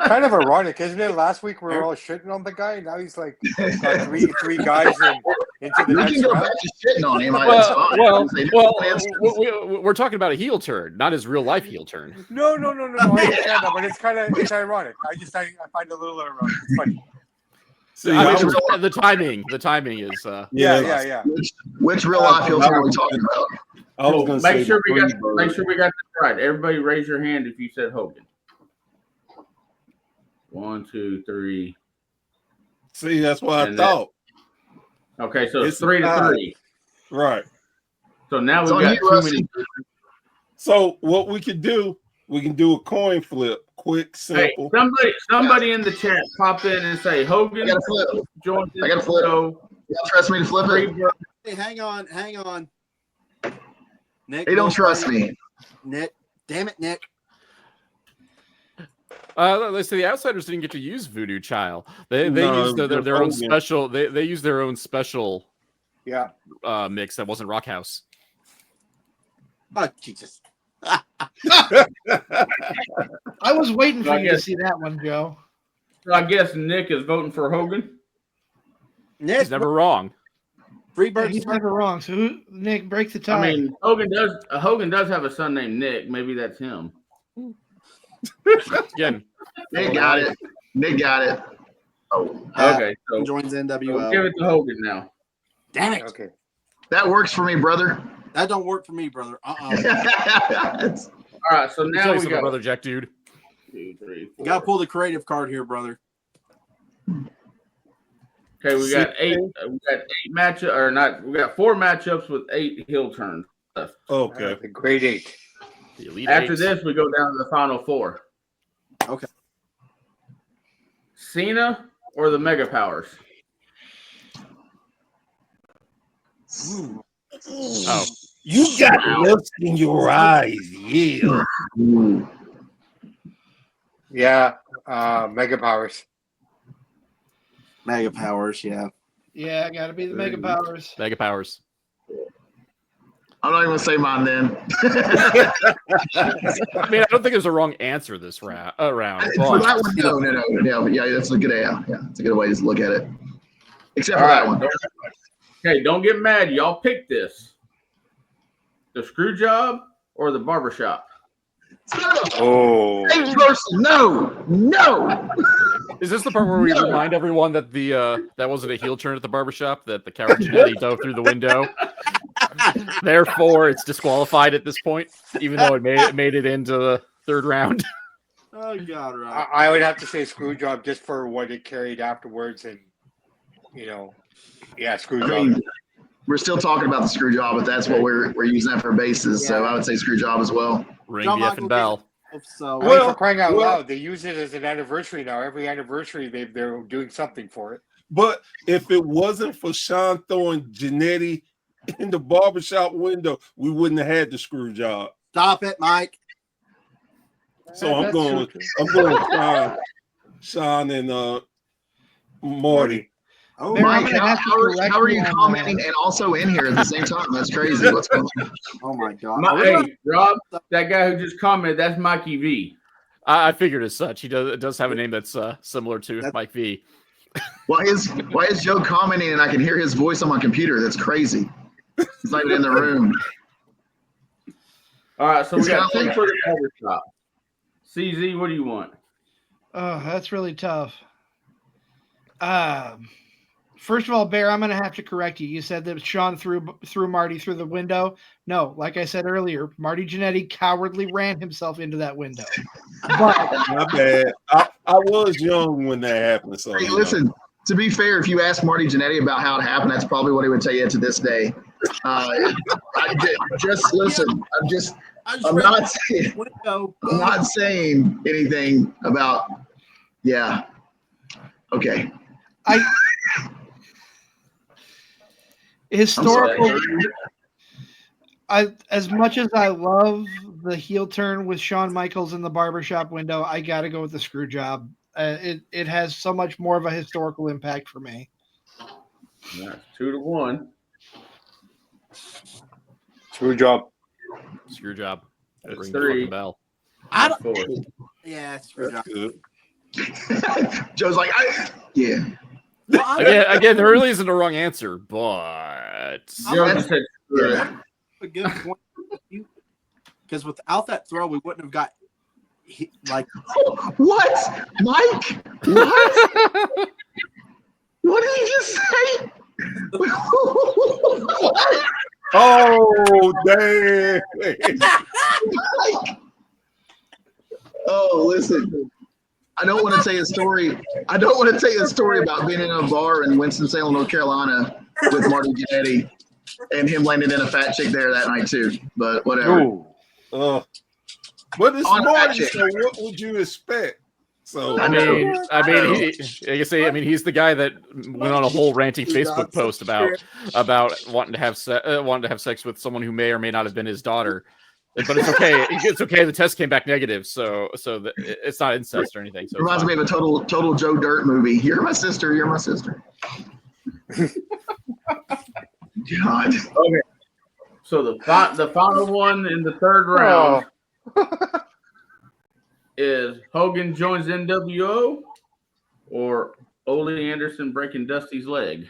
Kind of ironic, isn't it? Last week we were all shitting on the guy. Now he's like got three guys into the we next can go round. back to shitting on him. We're talking about a heel turn, not his real life heel turn. No. I understand that, but it's ironic. I find it a little ironic. It's funny. See, The timing is. Yeah. Which real life heel turn are we talking about? I was gonna Make say sure we got Freebirds. this right. Everybody, raise your hand if you said Hogan. 1, 2, 3. See, that's what I And thought. Okay, so it's It's 3 to 3. Right. So now It's we've on got you, too Rusty. many. So what we can do a coin flip, quick, Hey, simple. somebody in the chat pop in and say I Hogan got to flip. joined I gotta flip. show. You don't trust me to flip it? Hey, hang on. Nick, He don't trust me. Nick. Damn it, Nick. Let's say the Outsiders didn't get to use Voodoo Child. They No, used their own Hogan. special. They used their own special mix that wasn't Rock House. Oh, Jesus. I was waiting for you to see that one, Joe. So I guess Nick is voting for Hogan. Nick, He's never wrong. Freebirds. He's never wrong. So Nick, break the tie. I mean, Hogan does have a son named Nick. Maybe that's him. Again, Nick got it. Oh, Okay, so joins we'll NWO. give it to Hogan now. Damn it. Okay. that works for me, brother. That don't work for me, brother. All right, so now now we we got brother Jack, dude. 2, 3, 4. You gotta pull the creative card here, brother. Okay, we got 8. We got 8 matchups, or not? We got 4 matchups with 8 heel turns left. Okay. The grade 8. The Elite After Eight. this, we go down to the final 4. Okay. Cena or the Mega Powers? Oh, You got lust in your eyes, yeah. Yeah, Mega Powers. Mega Powers, yeah. Yeah, got to be the Mega Powers. Mega Powers. I'm not even gonna say mine then. I mean, I don't think there's a wrong answer this round. For but- that one, no. Yeah, that's a good it's a good way to look at it. Except for All that right. one. Okay, don't get mad. Y'all pick this. The screw job or the barbershop? Oh. Same person. No. Is this the part where we remind everyone that that wasn't a heel turn at the barbershop, that the Caraginetti dove through the window? Therefore, it's disqualified at this point, even though it made it into the third round. Oh, God, right. I would have to say Screwjob just for what it carried afterwards, and Screwjob. I mean, we're still talking about the screw job, but that's what we're using that for basis. So I would say screw job as well. Ring John the Michael effing bell. So, I mean, for crying out loud, they use it as an anniversary now. Every anniversary, they're doing something for it. But if it wasn't for Sean throwing Janetti in the barbershop window, we wouldn't have had the screw job. stop it, Mike. So I'm That's going true. with Sean and Marty. Oh, Mary, Mike, I'm gonna have to correct how are you you on commenting and also in here at the same time? That's crazy. What's going on? oh my God. Hey, Rob, that guy who just commented, that's Mikey V. I figured as such. He does have a name that's similar to Mike V. Why is Joe commenting and I can hear his voice on my computer? That's crazy. He's not even in the room. All right, so It's we got kinda two like- for the barbershop. CZ, what do you want? Oh, that's really tough. First of all, Bear, I'm going to have to correct you. You said that Sean threw Marty through the window. No, like I said earlier, Marty Jannetty cowardly ran himself into that window. But My bad. I was young when that happened. So Hey, you know. listen, to be fair, if you ask Marty Jannetty about how it happened, that's probably what he would tell you to this day. Just listen. I'm not saying anything about. Yeah. Okay. Historical. As much as I love the heel turn with Shawn Michaels in the barbershop window, I got to go with the screw job. It has so much more of a historical impact for me. That's 2-1. Screw job. Screw job. That's Ring the 3. fucking bell. I That's don't. 4. Yeah, it's screw job. That's good. Joe's like, yeah. Well, Again, there really isn't a wrong answer, but Joe just said screw it. a good point. Because without that throw, we wouldn't have got like. What, Mike? What? What did he just say? What? Oh, damn. Mike? Oh, listen. I don't want to tell you a story. I don't want to tell you a story about being in a bar in Winston-Salem, North Carolina with Marty Jannetty and him landing in a fat chick there that night too. But whatever. Ooh. But it's On a Marty, fat so what would you expect? So I know. he's the guy that went on a whole ranting Facebook post about wanting to have sex with someone who may or may not have been his daughter. But it's okay. It's okay. The test came back negative, so it's not incest or anything. So Reminds me of a total Joe Dirt movie. You're my sister. You're my sister. God. Okay. So the final one in the third round is Hogan joins NWO or Ole Anderson breaking Dusty's leg.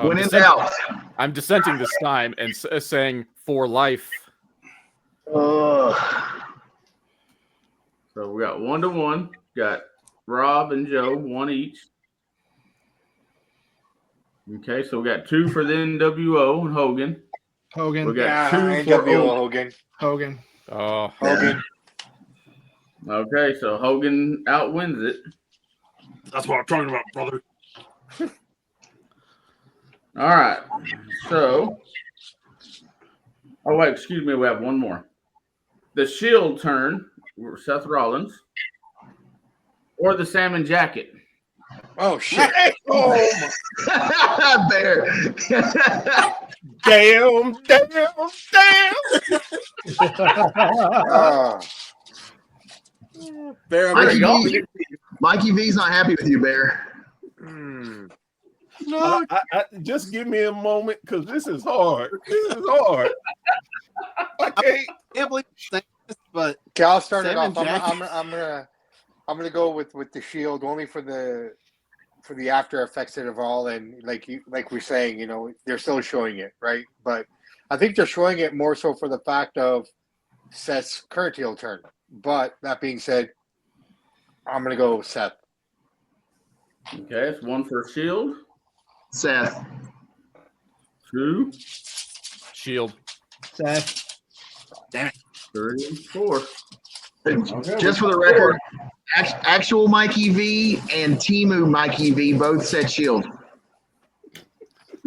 When in doubt. I'm dissenting this time and saying for life. So we got 1-1. Got Rob and Joe, 1 each. Okay, so we got 2 for the NWO and Hogan. Hogan. We got 2 for NWO Hogan. Hogan. Oh, Hogan. Okay, so Hogan outwins it. That's what I'm talking about, brother. All right. So, oh wait, excuse me. We have one more. The Shield turn, Seth Rollins, or the Salmon Jacket. Oh shit! oh my Bear. damn. Bear, Mikey V's not happy with you, Bear. No, I just give me a moment because this is hard. I can't believe you say this, but Okay, I'll start it Salmon off. Jacket. I'm gonna go with the Shield only for the after effects of it all, and like we're saying, you know, they're still showing it, right? But I think they're showing it more so for the fact of Seth's current heel turn. But that being said, I'm gonna go with Seth. Okay, it's 1 for Shield. Seth. 2, Shield. Seth. 3, 4. Just for the record, actual Mikey V and Timu Mikey V both said Shield.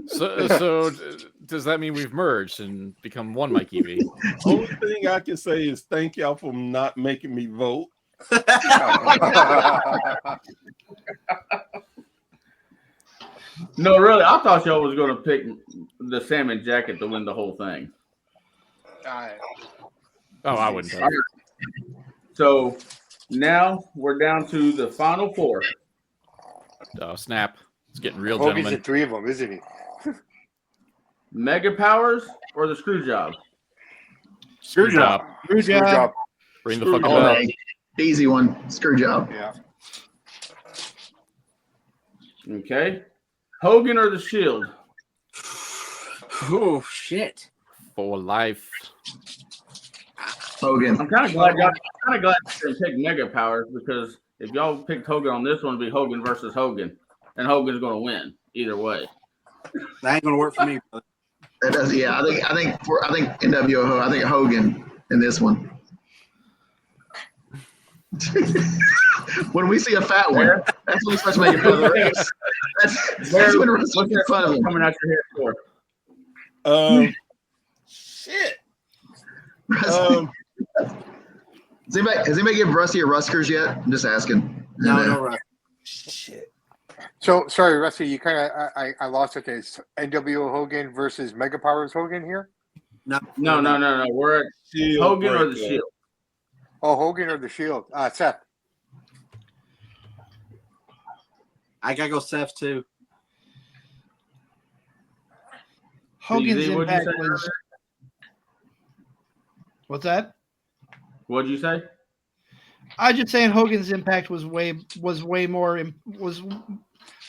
So does that mean we've merged and become one Mikey V? only thing I can say is thank y'all for not making me vote. No, really, I thought y'all was going to pick the Salmon Jacket to win the whole thing. Oh, I wouldn't. Tell you. So now we're down to the final 4. Oh, snap. It's getting real, Hogan's gentlemen. the 3 of them, isn't he? Mega Powers or the Screw Job? Screw job. Screw job. Ring the Screw fucking All bell. day. Easy one. Screw job. Yeah. Okay. Hogan or the Shield? Oh shit. For life. Hogan. I'm kind of glad you didn't pick Mega Powers, because if y'all picked Hogan on this one, it'd be Hogan versus Hogan, and Hogan's going to win either way. That ain't gonna work for me, brother. That does, yeah. I think NWO. I think Hogan in this one. When we see a fat one, that's when we start making fun of the refs. That's when we're making fun of them. Coming out your head for. Shit. Has anybody give Rusty a Ruskers yet? I'm just asking. No, right. Shit. So sorry, Rusty, you kind of I lost it. Is NWO Hogan versus Mega Powers Hogan here? No. We're at Shield Hogan or the breakup. Shield. Oh, Hogan or the Shield? Seth. I gotta go Seth too. Hogan's DZ, what'd you impact say was. earlier? What's that? What'd you say? I just saying Hogan's impact was way more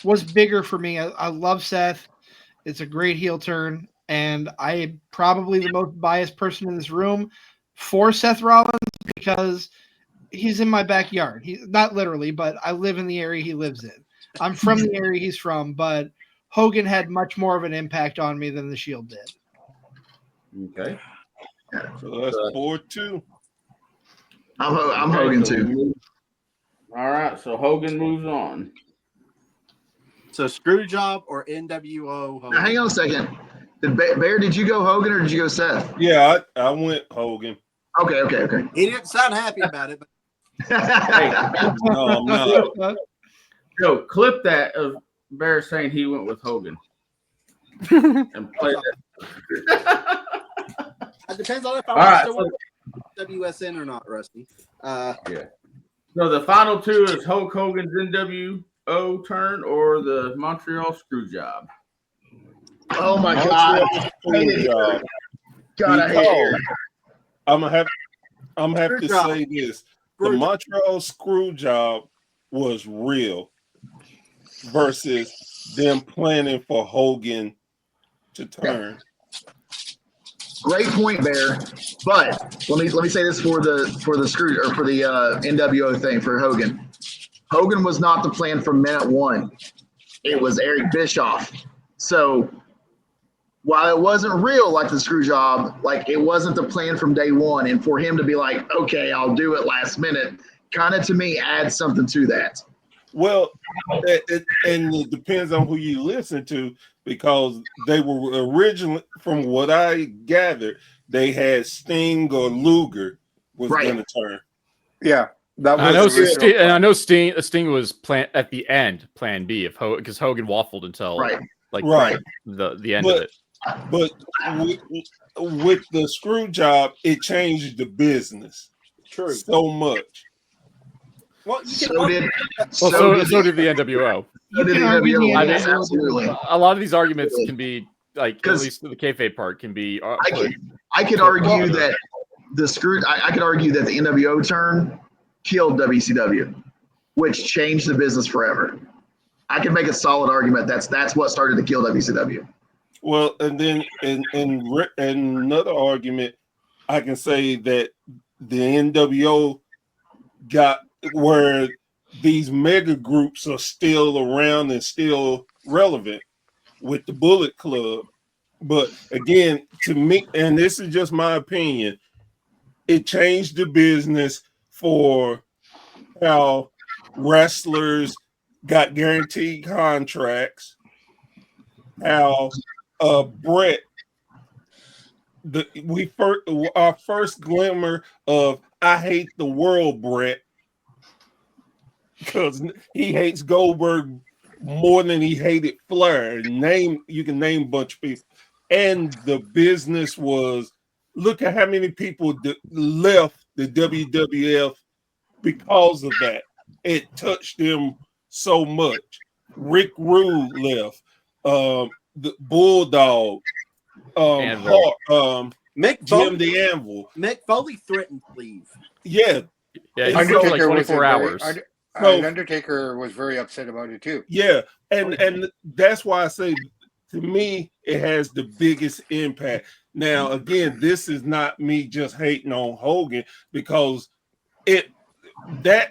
was bigger for me. I love Seth. It's a great heel turn, and I'm probably the most biased person in this room for Seth Rollins because he's in my backyard. He not literally, but I live in the area he lives in. I'm from the area he's from, but Hogan had much more of an impact on me than the Shield did. Okay. So that's 4-2. I'm Hogan too. All right, so Hogan moves on. So Screwjob or NWO Hogan? Now, hang on a second. Bear, did you go Hogan or did you go Seth? Yeah, I went Hogan. Okay. He didn't sound happy about it, but Hey, No, I'm not. Joe, clip that of Bear saying he went with Hogan. And play that. it depends on if I All want right, to so, watch WSN or not, Rusty. so the final two is Hulk Hogan's NWO turn or the Montreal Screwjob. Oh my Montreal God. Screwjob. God, I hate it. I'm gonna have to Screwjob. say this: the Montreal Screwjob was real versus them planning for Hogan to turn. Great point, Bear. But let me say this for the screw or for the NWO thing for Hogan. Hogan was not the plan from minute one. It was Eric Bischoff. So while it wasn't real like the screw job, like it wasn't the plan from day one. And for him to be like, okay, I'll do it last minute, kind of to me adds something to that. Well, it depends on who you listen to, because they were originally, from what I gathered, they had Sting or Luger was Right. going to turn. Yeah, that was I know the original Sting, and plan. I know Sting was at the end, Plan B, if because Hogan waffled until Right. Right. the end of it. But with the screw job, it changed the business True. so much. Well, you can So did Well, so did the NWO. so did the argue NWO. the Yes, NWO. absolutely. A lot of these arguments can be like, at 'Cause least the kayfabe part can be. I could argue that I could argue that the NWO turn killed WCW, which changed the business forever. I can make a solid argument that's what started to kill WCW. Well, and then in another argument, I can say that the NWO got where these mega groups are still around and still relevant with the Bullet Club. But again, to me, and this is just my opinion, it changed the business for how wrestlers got guaranteed contracts, how Brett, our first glimmer of I hate the world, Brett, because he hates Goldberg more than he hated Flair. You can name a bunch of people. And the business was, look at how many people left the WWF because of that. It touched them so much. Rick Rude left. The Bulldog. Anvil. Mick Jim Foley, the Anvil. Mick Foley threatened to leave. Yeah. Yeah, And he's for like Undertaker 24 hours. So- Undertaker was very upset about it too. Yeah, and that's why I say, to me, it has the biggest impact. Now, again, this is not me just hating on Hogan, because that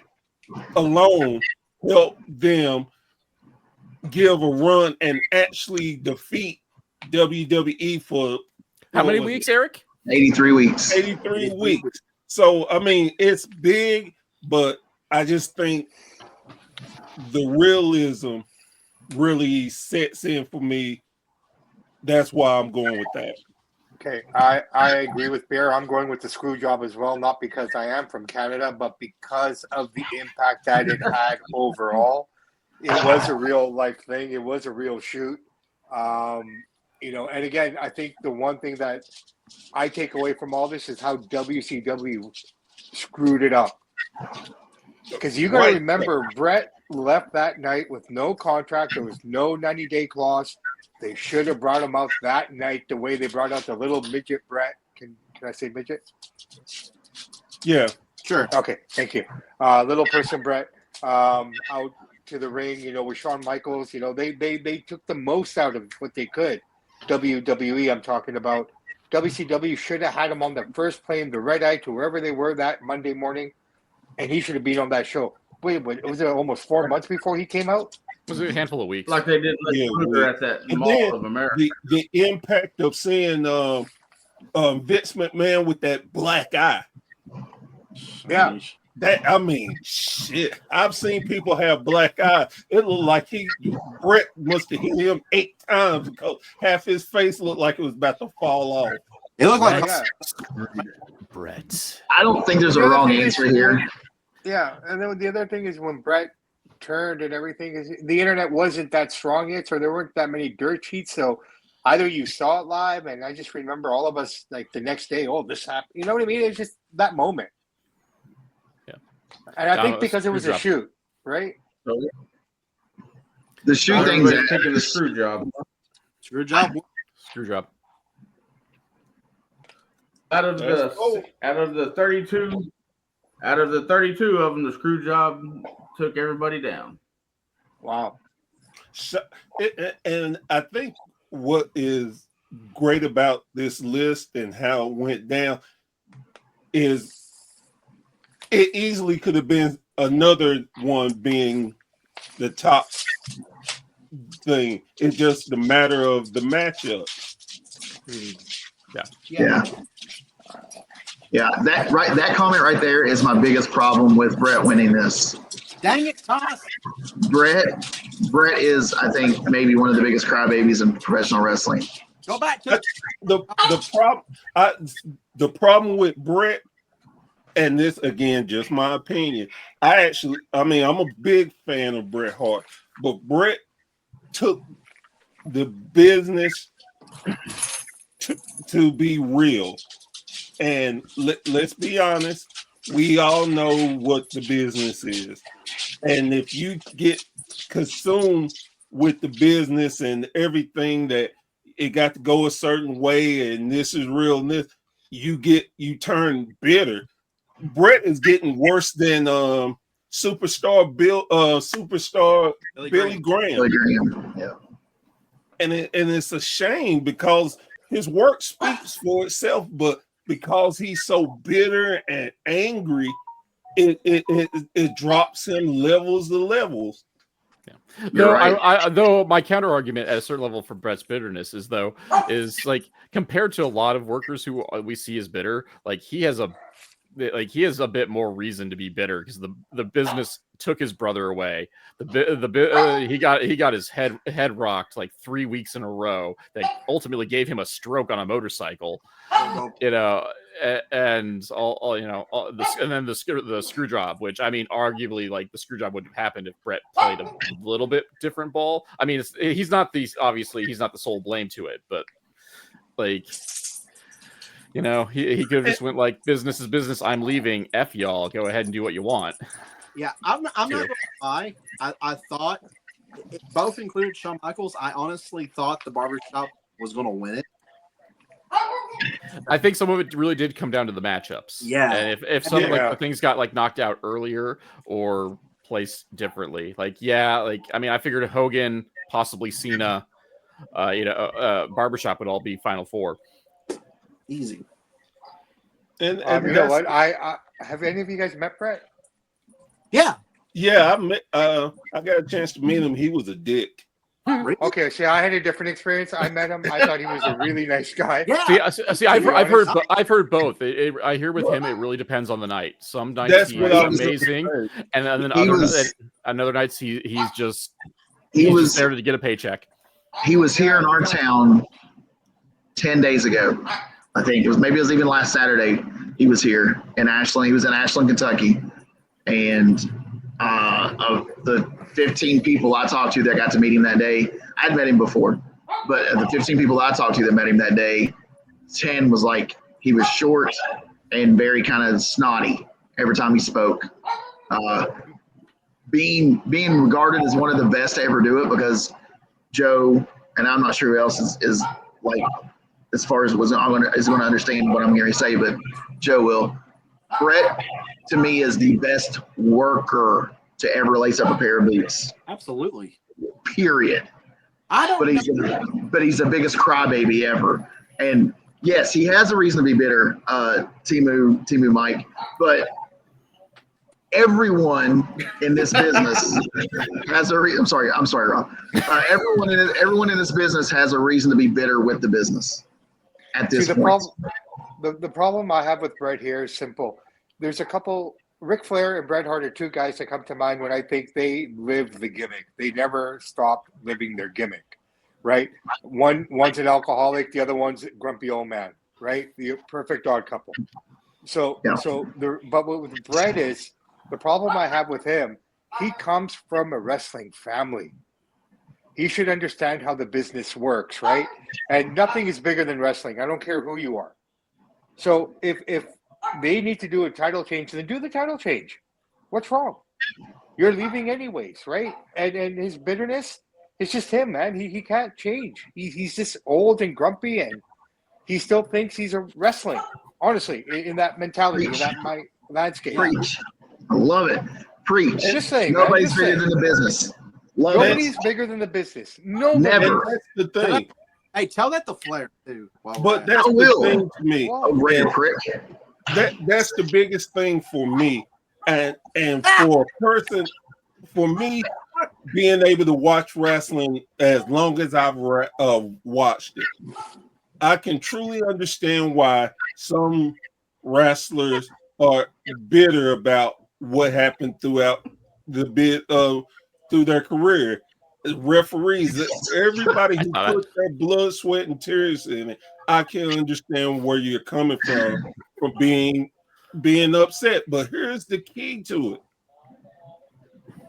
alone helped them give a run and actually defeat WWE for How many what was weeks, it? Eric? 83 weeks. 83 weeks. So I mean, it's big, but I just think the realism really sets in for me. That's why I'm going with that. Okay, I agree with Bear. I'm going with the screw job as well, not because I am from Canada, but because of the impact that it had overall. It was a real life thing. It was a real shoot. You know, and again, I think the one thing that I take away from all this is how WCW screwed it up. Because you got to remember, Brett left that night with no contract. There was no 90-day clause. They should have brought him out that night the way they brought out the little midget Brett. Can I say midget? Yeah, Sure. Okay, thank you. Little person Brett out to the ring, you know, with Shawn Michaels. You know, they took the most out of what they could. WWE, I'm talking about. WCW should have had him on the first plane, the red eye to wherever they were that Monday morning, and he should have been on that show. Wait, was it almost 4 months before he came out? It was a handful of weeks. Like they did Luther at that and Mall then of America. the impact of seeing Vince McMahon with that black eye. Yeah. That, I mean, shit. I've seen people have black eye. It looked like Brett must have hit him 8 times because half his face looked like it was about to fall off. It looked like Yeah. Brett. I don't think there's a The other wrong thing answer is- here. Yeah, and then the other thing is when Brett turned and everything, is the internet wasn't that strong yet, so there weren't that many dirt sheets. So either you saw it live, and I just remember all of us like the next day, oh, this happened. You know what I mean? It's just that moment. Yeah. And I Down think a because it was a screw shoot, right? The shoe thing's Everybody's taking the screw job. Screw job. Screw job. Out of the 32 of them, the screw job took everybody down. Wow. So, and I think what is great about this list and how it went down is it easily could have been another one being the top thing. It's just the matter of the matchup. Yeah, that comment right there is my biggest problem with Brett winning this. Dang it, Toss. Brett is, I think, maybe one of the biggest crybabies in professional wrestling. Go back to The problem with Brett, and this again, just my opinion. I'm a big fan of Bret Hart, but Brett took the business to be real. And let's be honest, we all know what the business is. And if you get consumed with the business and everything that it got to go a certain way and this is real and this, you turn bitter. Brett is getting worse than superstar Billy Graham. Yeah. And it's a shame because his work speaks for itself, but because he's so bitter and angry, it drops him levels to levels. No, right. though my counter argument at a certain level for Brett's bitterness is like compared to a lot of workers who we see as bitter, like he has a bit more reason to be bitter because the business took his brother away. He got his head rocked like 3 weeks in a row that ultimately gave him a stroke on a motorcycle. You know, and and then the screw job, which I mean, arguably, like the screw job wouldn't have happened if Brett played a little bit different ball. I mean, he's not the sole blame to it, but like. You know, he could have just went like, business is business. I'm leaving. F y'all. Go ahead and do what you want. Yeah, I'm not going to lie. I thought, both included Shawn Michaels, I honestly thought the barbershop was going to win it. I think some of it really did come down to the matchups. Yeah. And if some Yeah. the things got like knocked out earlier or placed differently, I figured Hogan, possibly Cena, Barbershop would all be Final Four. Easy. And You know what? I have any of you guys met Brett? Yeah. Yeah, I got a chance to meet him. He was a dick. Okay, see, I had a different experience. I met him. I thought he was a really nice guy. Yeah. See, I've heard both. I hear with him, it really depends on the night. Some nights That's he's what I was amazing, and then another nights he's just there to get a paycheck. He was here in our town 10 days ago. I think it was even last Saturday. He was here in Ashland. He was in Ashland, Kentucky, and of the 15 people I talked to that got to meet him that day, I'd met him before, but of the 15 people I talked to that met him that day, 10 was like he was short and very kind of snotty every time he spoke. Being regarded as one of the best to ever do it, because Joe, and I'm not sure who else is like, as far as is going to understand what I'm going to say, but Joe will. Brett, to me, is the best worker to ever lace up a pair of boots. Absolutely. Period. I don't. But he's the biggest crybaby ever. And yes, he has a reason to be bitter, Timu Mike. But everyone in this business has a reason. I'm sorry, Rob. Everyone in this business has a reason to be bitter with the business. At this point. The problem I have with Bret here is simple. There's a couple. Ric Flair and Bret Hart are two guys that come to mind when I think they live the gimmick. They never stop living their gimmick, right? One's an alcoholic, the other one's a grumpy old man, right? The perfect odd couple. But with Bret is the problem I have with him. He comes from a wrestling family. He should understand how the business works, right? And nothing is bigger than wrestling. I don't care who you are. So if they need to do a title change, then do the title change. What's wrong? You're leaving anyways, right? And his bitterness, it's just him, man. He can't change. He's just old and grumpy, and he still thinks he's a wrestling. Honestly, in that mentality, in that landscape. Preach. I love it. Preach. Just saying, nobody's bigger than the business. Nobody's bigger than the business. Nobody. Never. And that's the thing. Hey, tell that to Flair too. But that's the thing to me. That's the biggest thing for me, and for a person, for me, being able to watch wrestling as long as I've watched it, I can truly understand why some wrestlers are bitter about what happened throughout through their career. Referees, everybody who put their blood, sweat, and tears in it, I can understand where you're coming from being upset. But here's the key to it: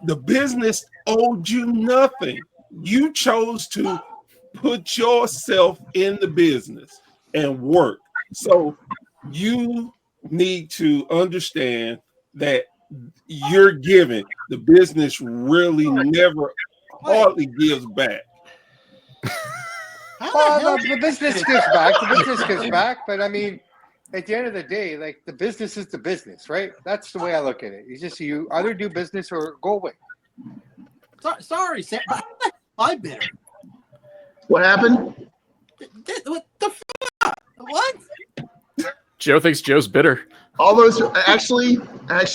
the business owed you nothing. You chose to put yourself in the business and work. So you need to understand that you're giving. The business really never hardly gives back. The business gives back. The business gives back. But I mean, at the end of the day, like, the business is the business, right? That's the way I look at it. It's just, you either do business or go away. Sorry, Sam. I'm bitter. What happened? What the fuck? What? Joe thinks Joe's bitter. All those actually, I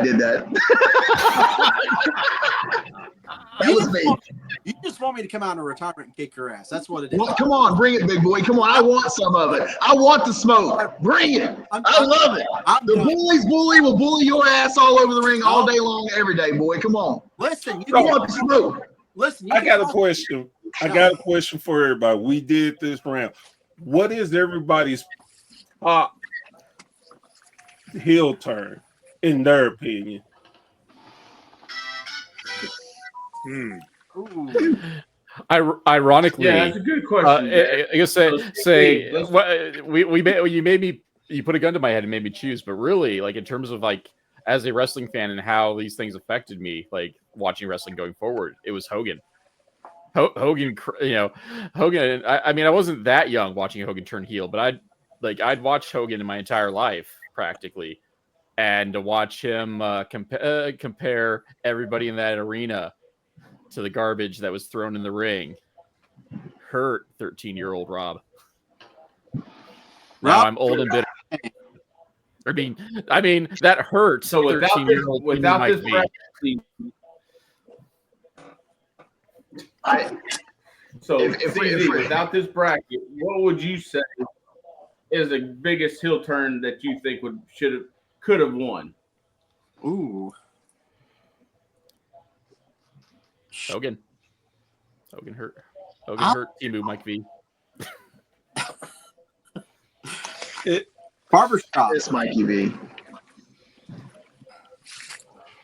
did that. That was me. You just want me to come out of retirement and kick your ass. That's what it is. Well, come on, bring it, big boy. Come on, I want some of it. I want the smoke. Bring it. I love it. The bullies will bully your ass all over the ring all day long, every day, boy. Come on. Listen, I want the smoke. Listen, I got a question. I got a question for everybody. We did this round. What is everybody's top heel turn, in their opinion? Ironically, yeah, that's a good question. I guess you put a gun to my head and made me choose. But really, like, in terms of, like, as a wrestling fan and how these things affected me, like watching wrestling going forward, it was Hogan. Hogan, Hogan. I mean, I wasn't that young watching Hogan turn heel, but I'd watched Hogan in my entire life practically, and to watch him compare everybody in that arena to the garbage that was thrown in the ring hurt 13-year-old Rob. Now I'm old and bitter. I mean that hurts. So without this bracket, without this bracket, what would you say is the biggest heel turn that you think could have won? Ooh, Hogan hurt. Hurt Timu Mike V. Barbershop. This Mikey V.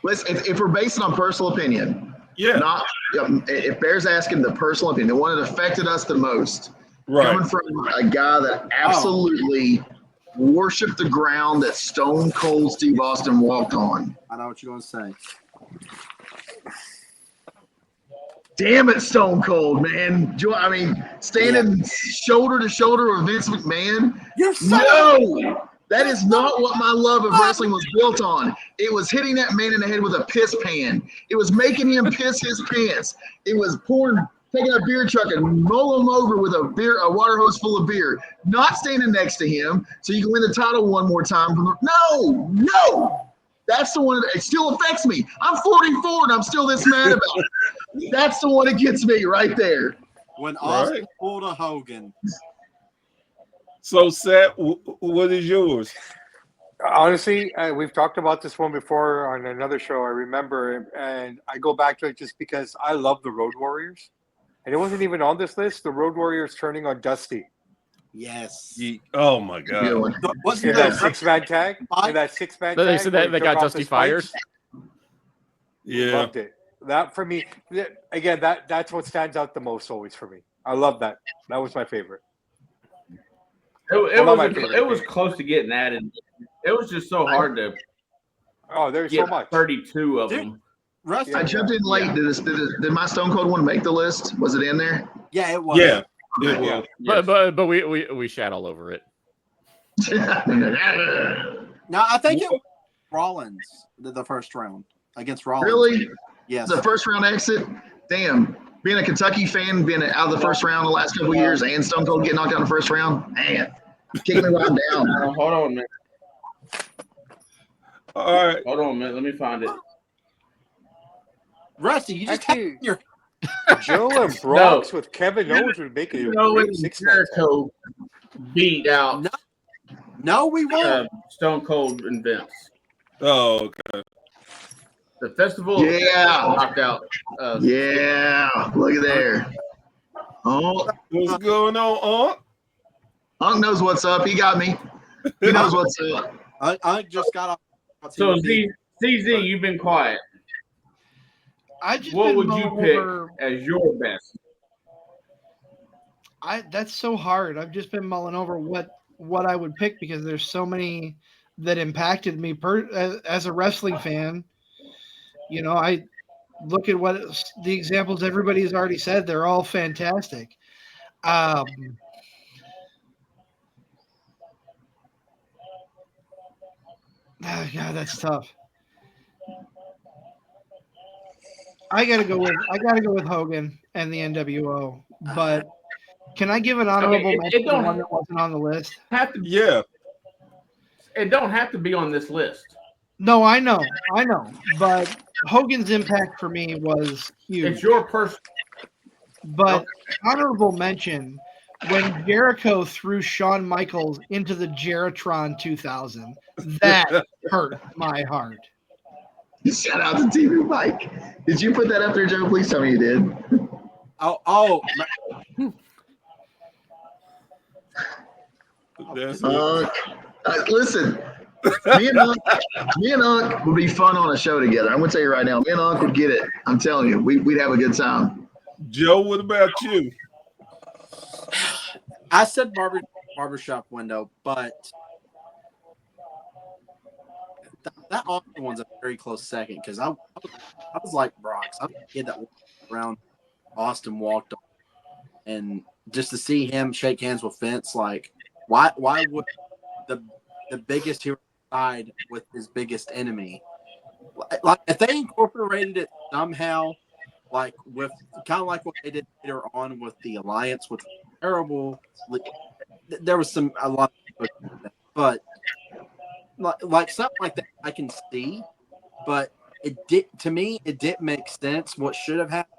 Listen, if we're basing on personal opinion, if Bear's asking the personal opinion, the one that affected us the most, coming from a guy that absolutely worshipped the ground that Stone Cold Steve Austin walked on. I know what you're going to say. Damn it, Stone Cold, man. I mean, standing shoulder to shoulder with Vince McMahon. No, that is not what my love of wrestling was built on. It was hitting that man in the head with a piss pan. It was making him piss his pants. It was taking a beer truck and roll him over with a water hose full of beer. Not standing next to him so you can win the title one more time. No. That's the one that still affects me. I'm 44 and I'm still this mad about it. That's the one that gets me right there. When Austin pulled a Hogan. So, Seth, what is yours? Honestly, we've talked about this one before on another show. I remember, and I go back to it just because I love the Road Warriors. And it wasn't even on this list. The Road Warriors turning on Dusty. Yes. Oh my God! Wasn't that six-man tag? That six-man tag. They said that they got Dusty fired. Yeah, loved it. That for me, again, that's what stands out the most always for me. I love that. That was my favorite. It was close to getting added. It was just so hard to. Oh, there's so much. 32 of them. I jumped in late. Did my Stone Cold one make the list? Was it in there? Yeah, it was. Yeah. Yeah. But we shat all over it. No, I think it was Rollins the first round against Rollins. Really? Yes. The first round exit? Damn. Being a Kentucky fan, being out of the first round the last couple of years, and Stone Cold getting knocked out in the first round, man, kicking me right down. Hold on, man. All right. Hold on, man. Let me find it. Rusty, you just had your Joe and Brox with Kevin Owens would make it. Jericho beat out. No, we won't. Stone Cold and Vince. Oh, okay. The festival. Knocked out. Look at there. Oh, what's going on, Unc knows what's up. He got me. He knows what's up. Unc just got off. So CZ, you've been quiet. What would you pick as your best? That's so hard. I've just been mulling over what I would pick because there's so many that impacted me as a wrestling fan. You know, I look at what the examples everybody has already said. They're all fantastic. God, that's tough. I gotta go with Hogan and the NWO. But can I give an honorable mention to one that wasn't on the list? It don't have to be on this list. No, I know. But Hogan's impact for me was huge. It's your person. But honorable mention when Jericho threw Shawn Michaels into the Jeritron 2000. That hurt my heart. Shout out to TV Mike. Did you put that up there, Joe? Please tell me you did. Listen, me and Unc would be fun on a show together. I'm gonna tell you right now, me and Unc would get it. I'm telling you, we'd have a good time. Joe, what about you? I said barbershop window, but that Austin one's a very close second because I was like Brox. I did that round Austin walked on. And just to see him shake hands with Vince, like, why would the biggest hero side with his biggest enemy? Like, if they incorporated it somehow, like with kind of like what they did later on with the alliance, which was terrible. There was a lot of, but like something like that I can see, but it didn't make sense what should have happened.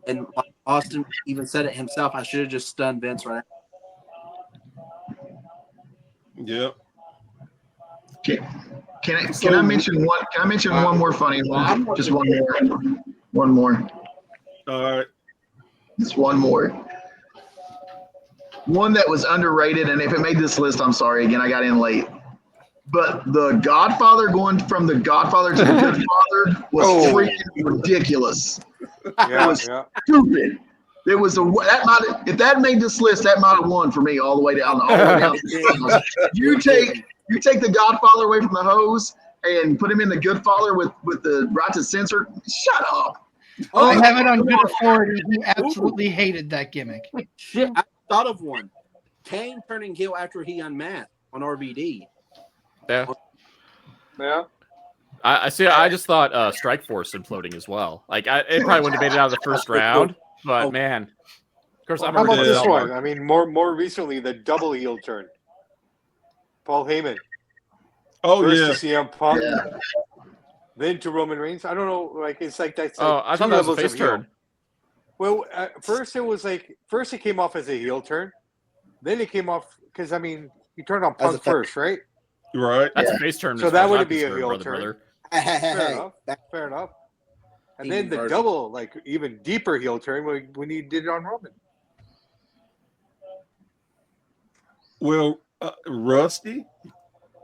And like Austin even said it himself, I should have just stunned Vince right Yep. Can I mention one? Can I mention one more funny one? Just one more. One more. All right. Just one more. One that was underrated, and if it made this list, I'm sorry. Again, I got in late. But the Godfather going from the Godfather to the Good Father was freaking ridiculous. It was stupid. There was if that made this list, that might have won for me all the way down. You take the Godfather away from the hose and put him in the Good Father with the right to censor. Shut up. I have it on good authority. He absolutely hated that gimmick. Shit, I thought of one. Kane turning heel after he unmasked on RVD. Yeah. Yeah. I see. I just thought Strikeforce imploding as well. Like it probably wouldn't have made it out of the first round, but man, of course I'm. How about this one? I mean, more recently, the double heel turn. Paul Heyman. Oh versus yeah. CM Punk. Yeah. Then to Roman Reigns. I don't know. Like it's like that's. Oh, like I thought that was a face turn. Well, first it came off as a heel turn. Then it came off because I mean he turned on Punk first, right? Right. That's a face turn. So that would be a heel turn. Brother. Fair enough. And then the double, like even deeper heel turn when he did it on Roman. Well, Rusty,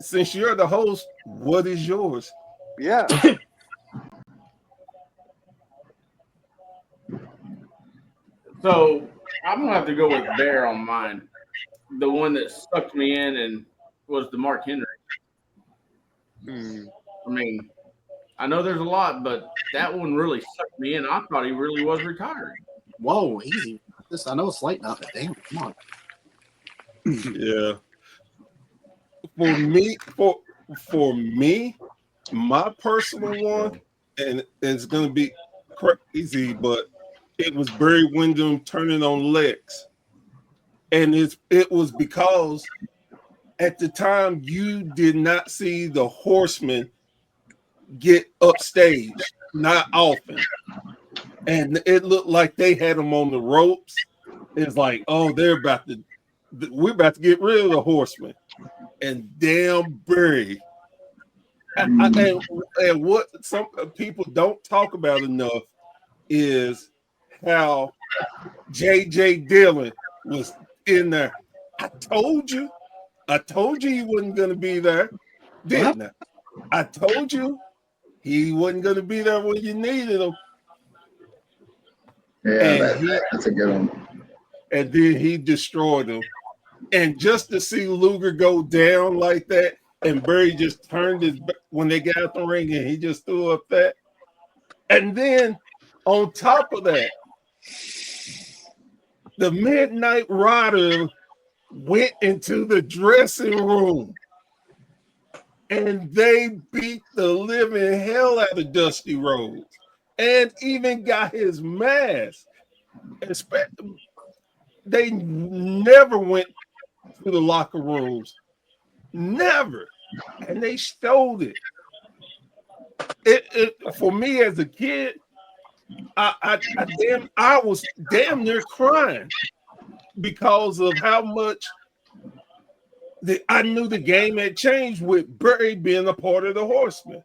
since you're the host, what is yours? Yeah. So I'm gonna have to go with Bear on mine. The one that sucked me in and was the Mark Henry. I mean, I know there's a lot, but that one really sucked me in. I thought he really was retiring. Whoa, easy. I know it's late now, but damn, come on. Yeah. For me, my personal one, and it's gonna be crazy, but it was Barry Windham turning on Lex. And it was because at the time you did not see the Horsemen get upstage, not often. And it looked like they had them on the ropes. It's like, oh, we're about to get rid of the Horsemen. And damn Barry. And what some people don't talk about enough is how J.J. Dillon was in there. I told you he wasn't going to be there, didn't I? I told you he wasn't going to be there when you needed him. Yeah, that's a good one. And then he destroyed him. And just to see Luger go down like that, and Barry just turned his back when they got out the ring, and he just threw up that. And then on top of that, the Midnight Rider went into the dressing room and they beat the living hell out of Dusty Rhodes and even got his mask. They never went to the locker rooms. Never. And they stole it. It for me as a kid, I was damn near crying because of how much I knew the game had changed with Barry being a part of the Horsemen.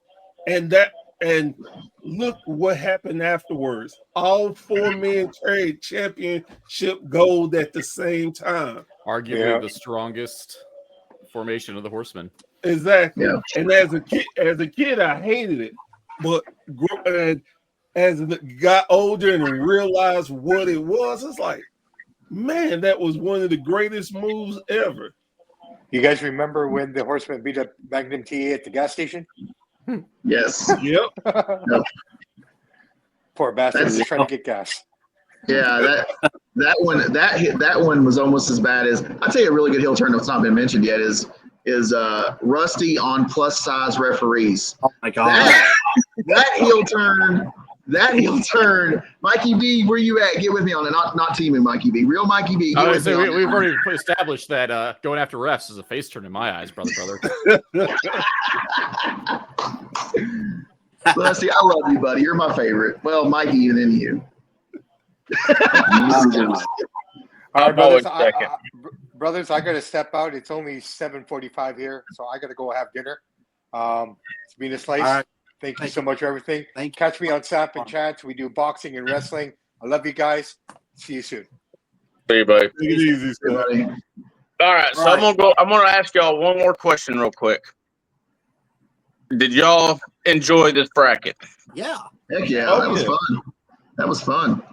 And look what happened afterwards. All four men carried championship gold at the same time. Arguably the strongest formation of the Horsemen. Exactly. Yeah. And as a kid, I hated it. But as I got older and realized what it was, it's like, man, that was one of the greatest moves ever. You guys remember when the Horsemen beat up Magnum TA at the gas station? Yes. Yep. Yep. Poor bastard was trying to get gas. Yeah, that one was almost as bad as I'll tell you a really good heel turn that's not been mentioned yet is Rusty on plus size referees. Oh my god. That heel turn, Mikey B, where you at? Get with me on it. Not teaming Mikey B. Real Mikey B. Get with me on we've that. already established that going after refs is a face turn in my eyes, brother. Rusty, I love you, buddy. You're my favorite. Well, Mikey, and then you. All right, always brothers. second. Brothers, I got to step out. It's only 7:45 here, so I got to go have dinner. It's been a slice. All right. Thank you so much for everything. Thank you. Catch me on Sap and Chats. We do boxing and wrestling. I love you guys. See you soon. See you, buddy. Take it easy, son. Everybody. All right, so I'm gonna ask y'all one more question real quick. Did y'all enjoy this bracket? Yeah. Heck yeah, Oh, that was yeah. fun. That was fun.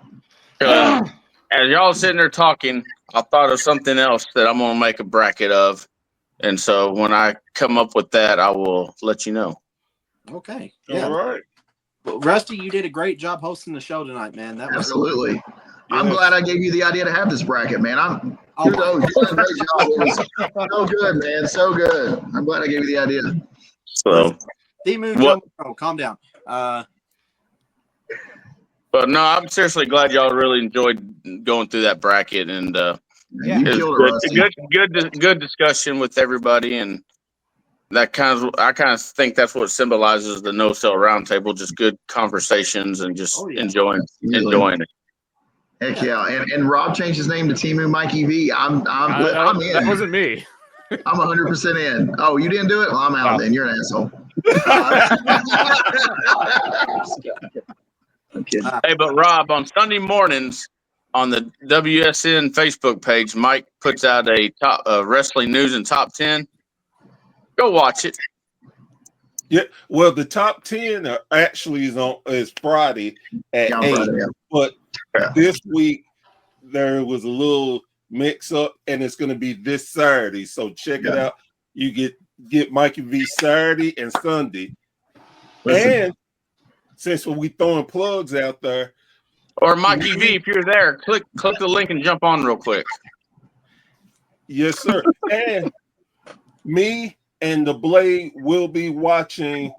As y'all sitting there talking, I thought of something else that I'm gonna make a bracket of, and so when I come up with that, I will let you know. Okay. Yeah. All right. Well, Rusty, you did a great job hosting the show tonight, man. That was Absolutely. I'm Yes. glad I gave you the idea to have this bracket, man. Oh, You did a great job. It was so good, man. So good. I'm glad I gave you the idea. So, D-Moon, What? calm down. but no, I'm seriously glad y'all really enjoyed going through that bracket, and Yeah. You it killed it, was Rusty. good discussion with everybody, and I kind of think that's what symbolizes the no sell roundtable, just good conversations and just Oh, yeah. enjoying Absolutely. it. Heck yeah. And Rob changed his name to Timu Mikey V. I'm in. That wasn't me. I'm 100% in. Oh, you didn't do it? Well, I'm out Oh. then. You're an asshole. I'm kidding. Hey, but Rob, on Sunday mornings on the WSN Facebook page, Mike puts out a top wrestling news and top 10. Go watch it. Yeah. Well, the top 10 are actually is Friday at Yeah, 8. Friday, yeah. But Yeah. this week there was a little mix up, and it's going to be this Saturday. So check it out. You get Mikey V Saturday and Sunday. Listen. And since we throwing plugs out there, Or Mikey V, if you're there, click the link and jump on real quick. yes, sir. And me and the Blade will be watching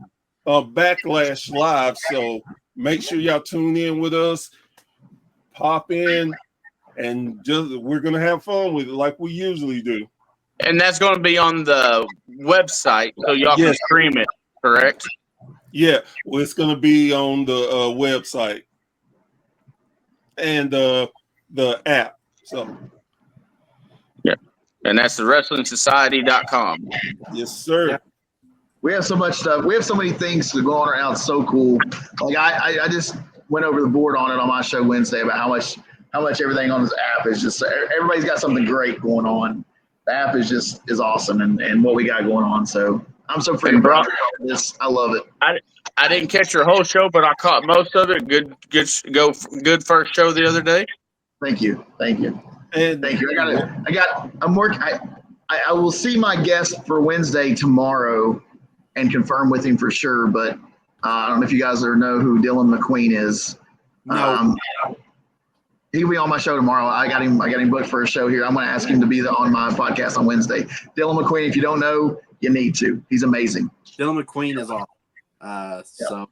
Backlash live. So make sure y'all tune in with us. Pop in, and we're gonna have fun with it like we usually do. And that's going to be on the website, so y'all can Yes. stream it, correct? Yeah, well, it's gonna be on the website and the app. So And that's the WrestlingSociety.com. yes, sir. We have so much stuff. We have so many things to go on around. It's so cool. Like I just went over the board on it on my show Wednesday about how much everything on this app is just. Everybody's got something great going on. The app is awesome and what we got going on. So I'm so freaking proud of this. I love it. I didn't catch your whole show, but I caught most of it. Good first show the other day. Thank you. And Thank you. I'm working. I will see my guest for Wednesday tomorrow and confirm with him for sure. But I don't know if you guys know who Dylan McQueen is. No. He'll be on my show tomorrow. I got him booked for a show here. I'm going to ask him to be on my podcast on Wednesday. Dylan McQueen, if you don't know, you need to. He's amazing. Dylan McQueen is awesome. So,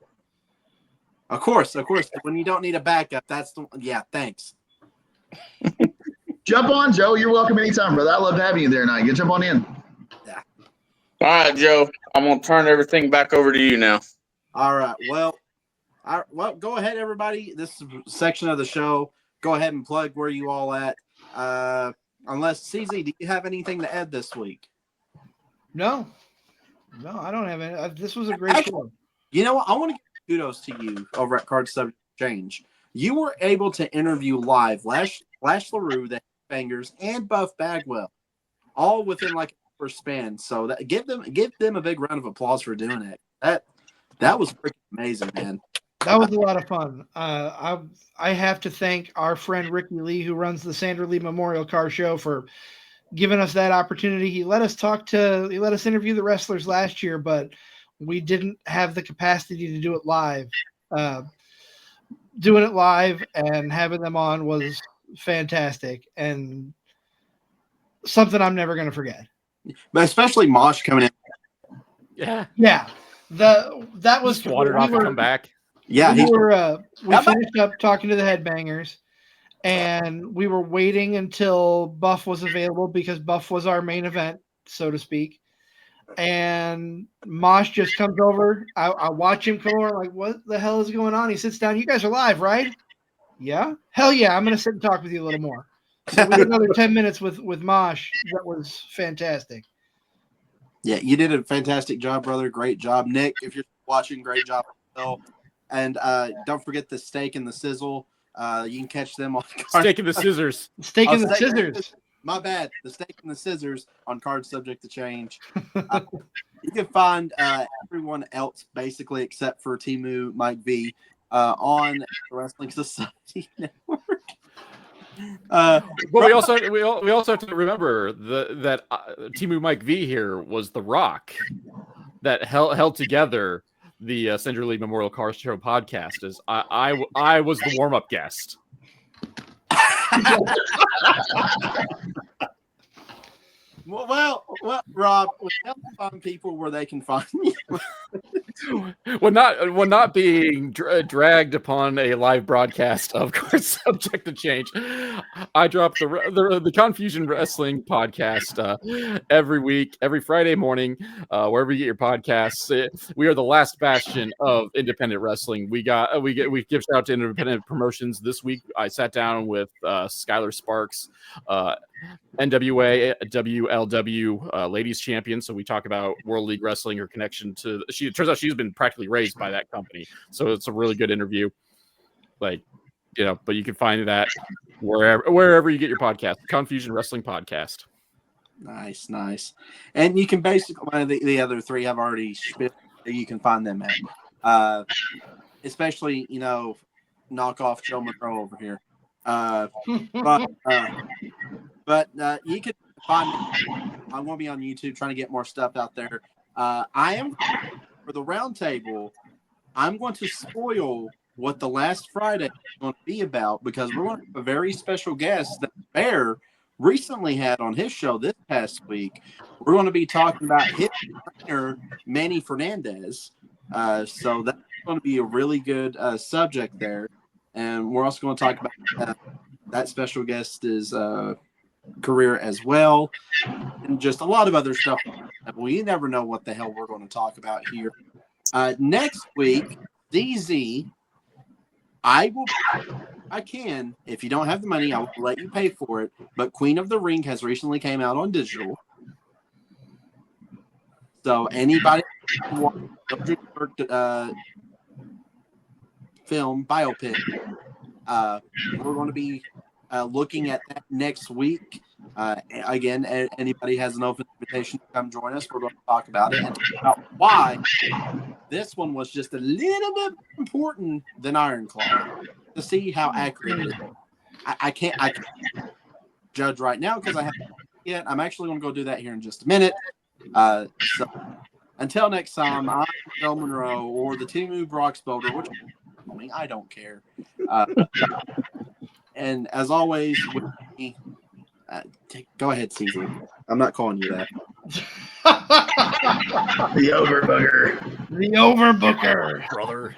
of course, when you don't need a backup, thanks. Jump on, Joe. You're welcome anytime, brother. I love having you there tonight. Jump on in. All right, Joe. I'm going to turn everything back over to you now. All right. Well, go ahead, everybody. This section of the show, go ahead and plug where you all at. Unless, CZ, do you have anything to add this week? No, I don't have any. This was a great show. You know what? I want to give kudos to you over at Card Subject Exchange. You were able to interview live Lash LaRue, the Bangers, and Buff Bagwell, all within like a first span. So give them a big round of applause for doing it. That was freaking amazing, man. That was a lot of fun. I have to thank our friend Ricky Lee, who runs the Sandra Lee Memorial Car Show, for giving us that opportunity. He let us interview the wrestlers last year, but we didn't have the capacity to do it live. doing it live and having them on was fantastic and something I'm never going to forget. But especially Mosh coming in. Yeah. That was Just wandered off to come back. Yeah, we finished up talking to the Headbangers, and we were waiting until Buff was available because Buff was our main event, so to speak. And Mosh just comes over. I watch him come over, like, what the hell is going on? He sits down. You guys are live, right? Yeah. Hell yeah. I'm going to sit and talk with you a little more. So we did another 10 minutes with Mosh. That was fantastic. Yeah, you did a fantastic job, brother. Great job. Nick, if you're watching, great job. And don't forget the steak and the sizzle. You can catch them on Steak and the Scissors. Steak and the Scissors. My bad. The Steak and the Scissors on Cards Subject to Change. You can find everyone else basically except for Timu Mike V on the Wrestling Society Network. Well, we also have to remember that Timu Mike V here was the Rock that held together the Central League Memorial Car Show podcast. As I was the warm up guest. Well, Rob, tell find people where they can find you. when not being dragged upon a live broadcast of Cards Subject to Change, I drop the Confusion Wrestling podcast every week, every Friday morning, wherever you get your podcasts. We are the last bastion of independent wrestling. We give shout out to independent promotions. This week, I sat down with Skylar Sparks, NWA WLW ladies champion. So we talk about World League Wrestling, her connection to it turns out she's been practically raised by that company. So it's a really good interview. But you can find that wherever you get your podcast, Confusion Wrestling Podcast. Nice. And you can basically the other three I've already spit. You can find them at especially knockoff Joe Monroe over here. But you can find me. I'm going to be on YouTube trying to get more stuff out there. I am for the roundtable. I'm going to spoil what the last Friday is going to be about because we're going to have a very special guest that Bear recently had on his show this past week. We're going to be talking about his trainer, Manny Fernandez. So that's going to be a really good subject there. And we're also going to talk about that special guest's career as well, and just a lot of other stuff. We never know what the hell we're going to talk about here. Next week, DZ, I can, if you don't have the money, I'll let you pay for it. But Queen of the Ring has recently came out on digital. So anybody film biopic, we're going to be looking at that next week. Again, anybody has an open invitation to come join us. We're going to talk about it and talk about why this one was just a little bit more important than Iron Claw to see how accurate it is. I can't judge right now because I haven't yet. I'm actually going to go do that here in just a minute. So until next time, I'm Joe Monroe or the Timu Broxboulder, which I don't care. And as always, with me, go ahead, Caesar. I'm not calling you that. The overbooker. The overbooker. Brother.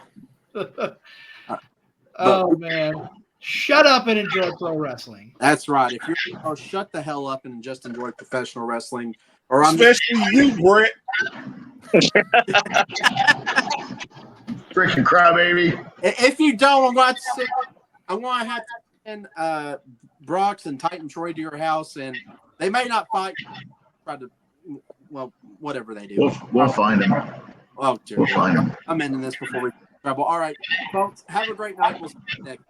Oh, man. Shut up and enjoy pro wrestling. That's right. If you're shut the hell up and just enjoy professional wrestling. Or especially you, Brett. Freaking crybaby. If you don't, I'm going to have to send Brox and Titan Troy to your house, and they may not fight. Try to, well, whatever they do. We'll find them. Oh, dear. We'll find them. I'm ending this before we travel. All right, folks, have a great night. We'll see you next.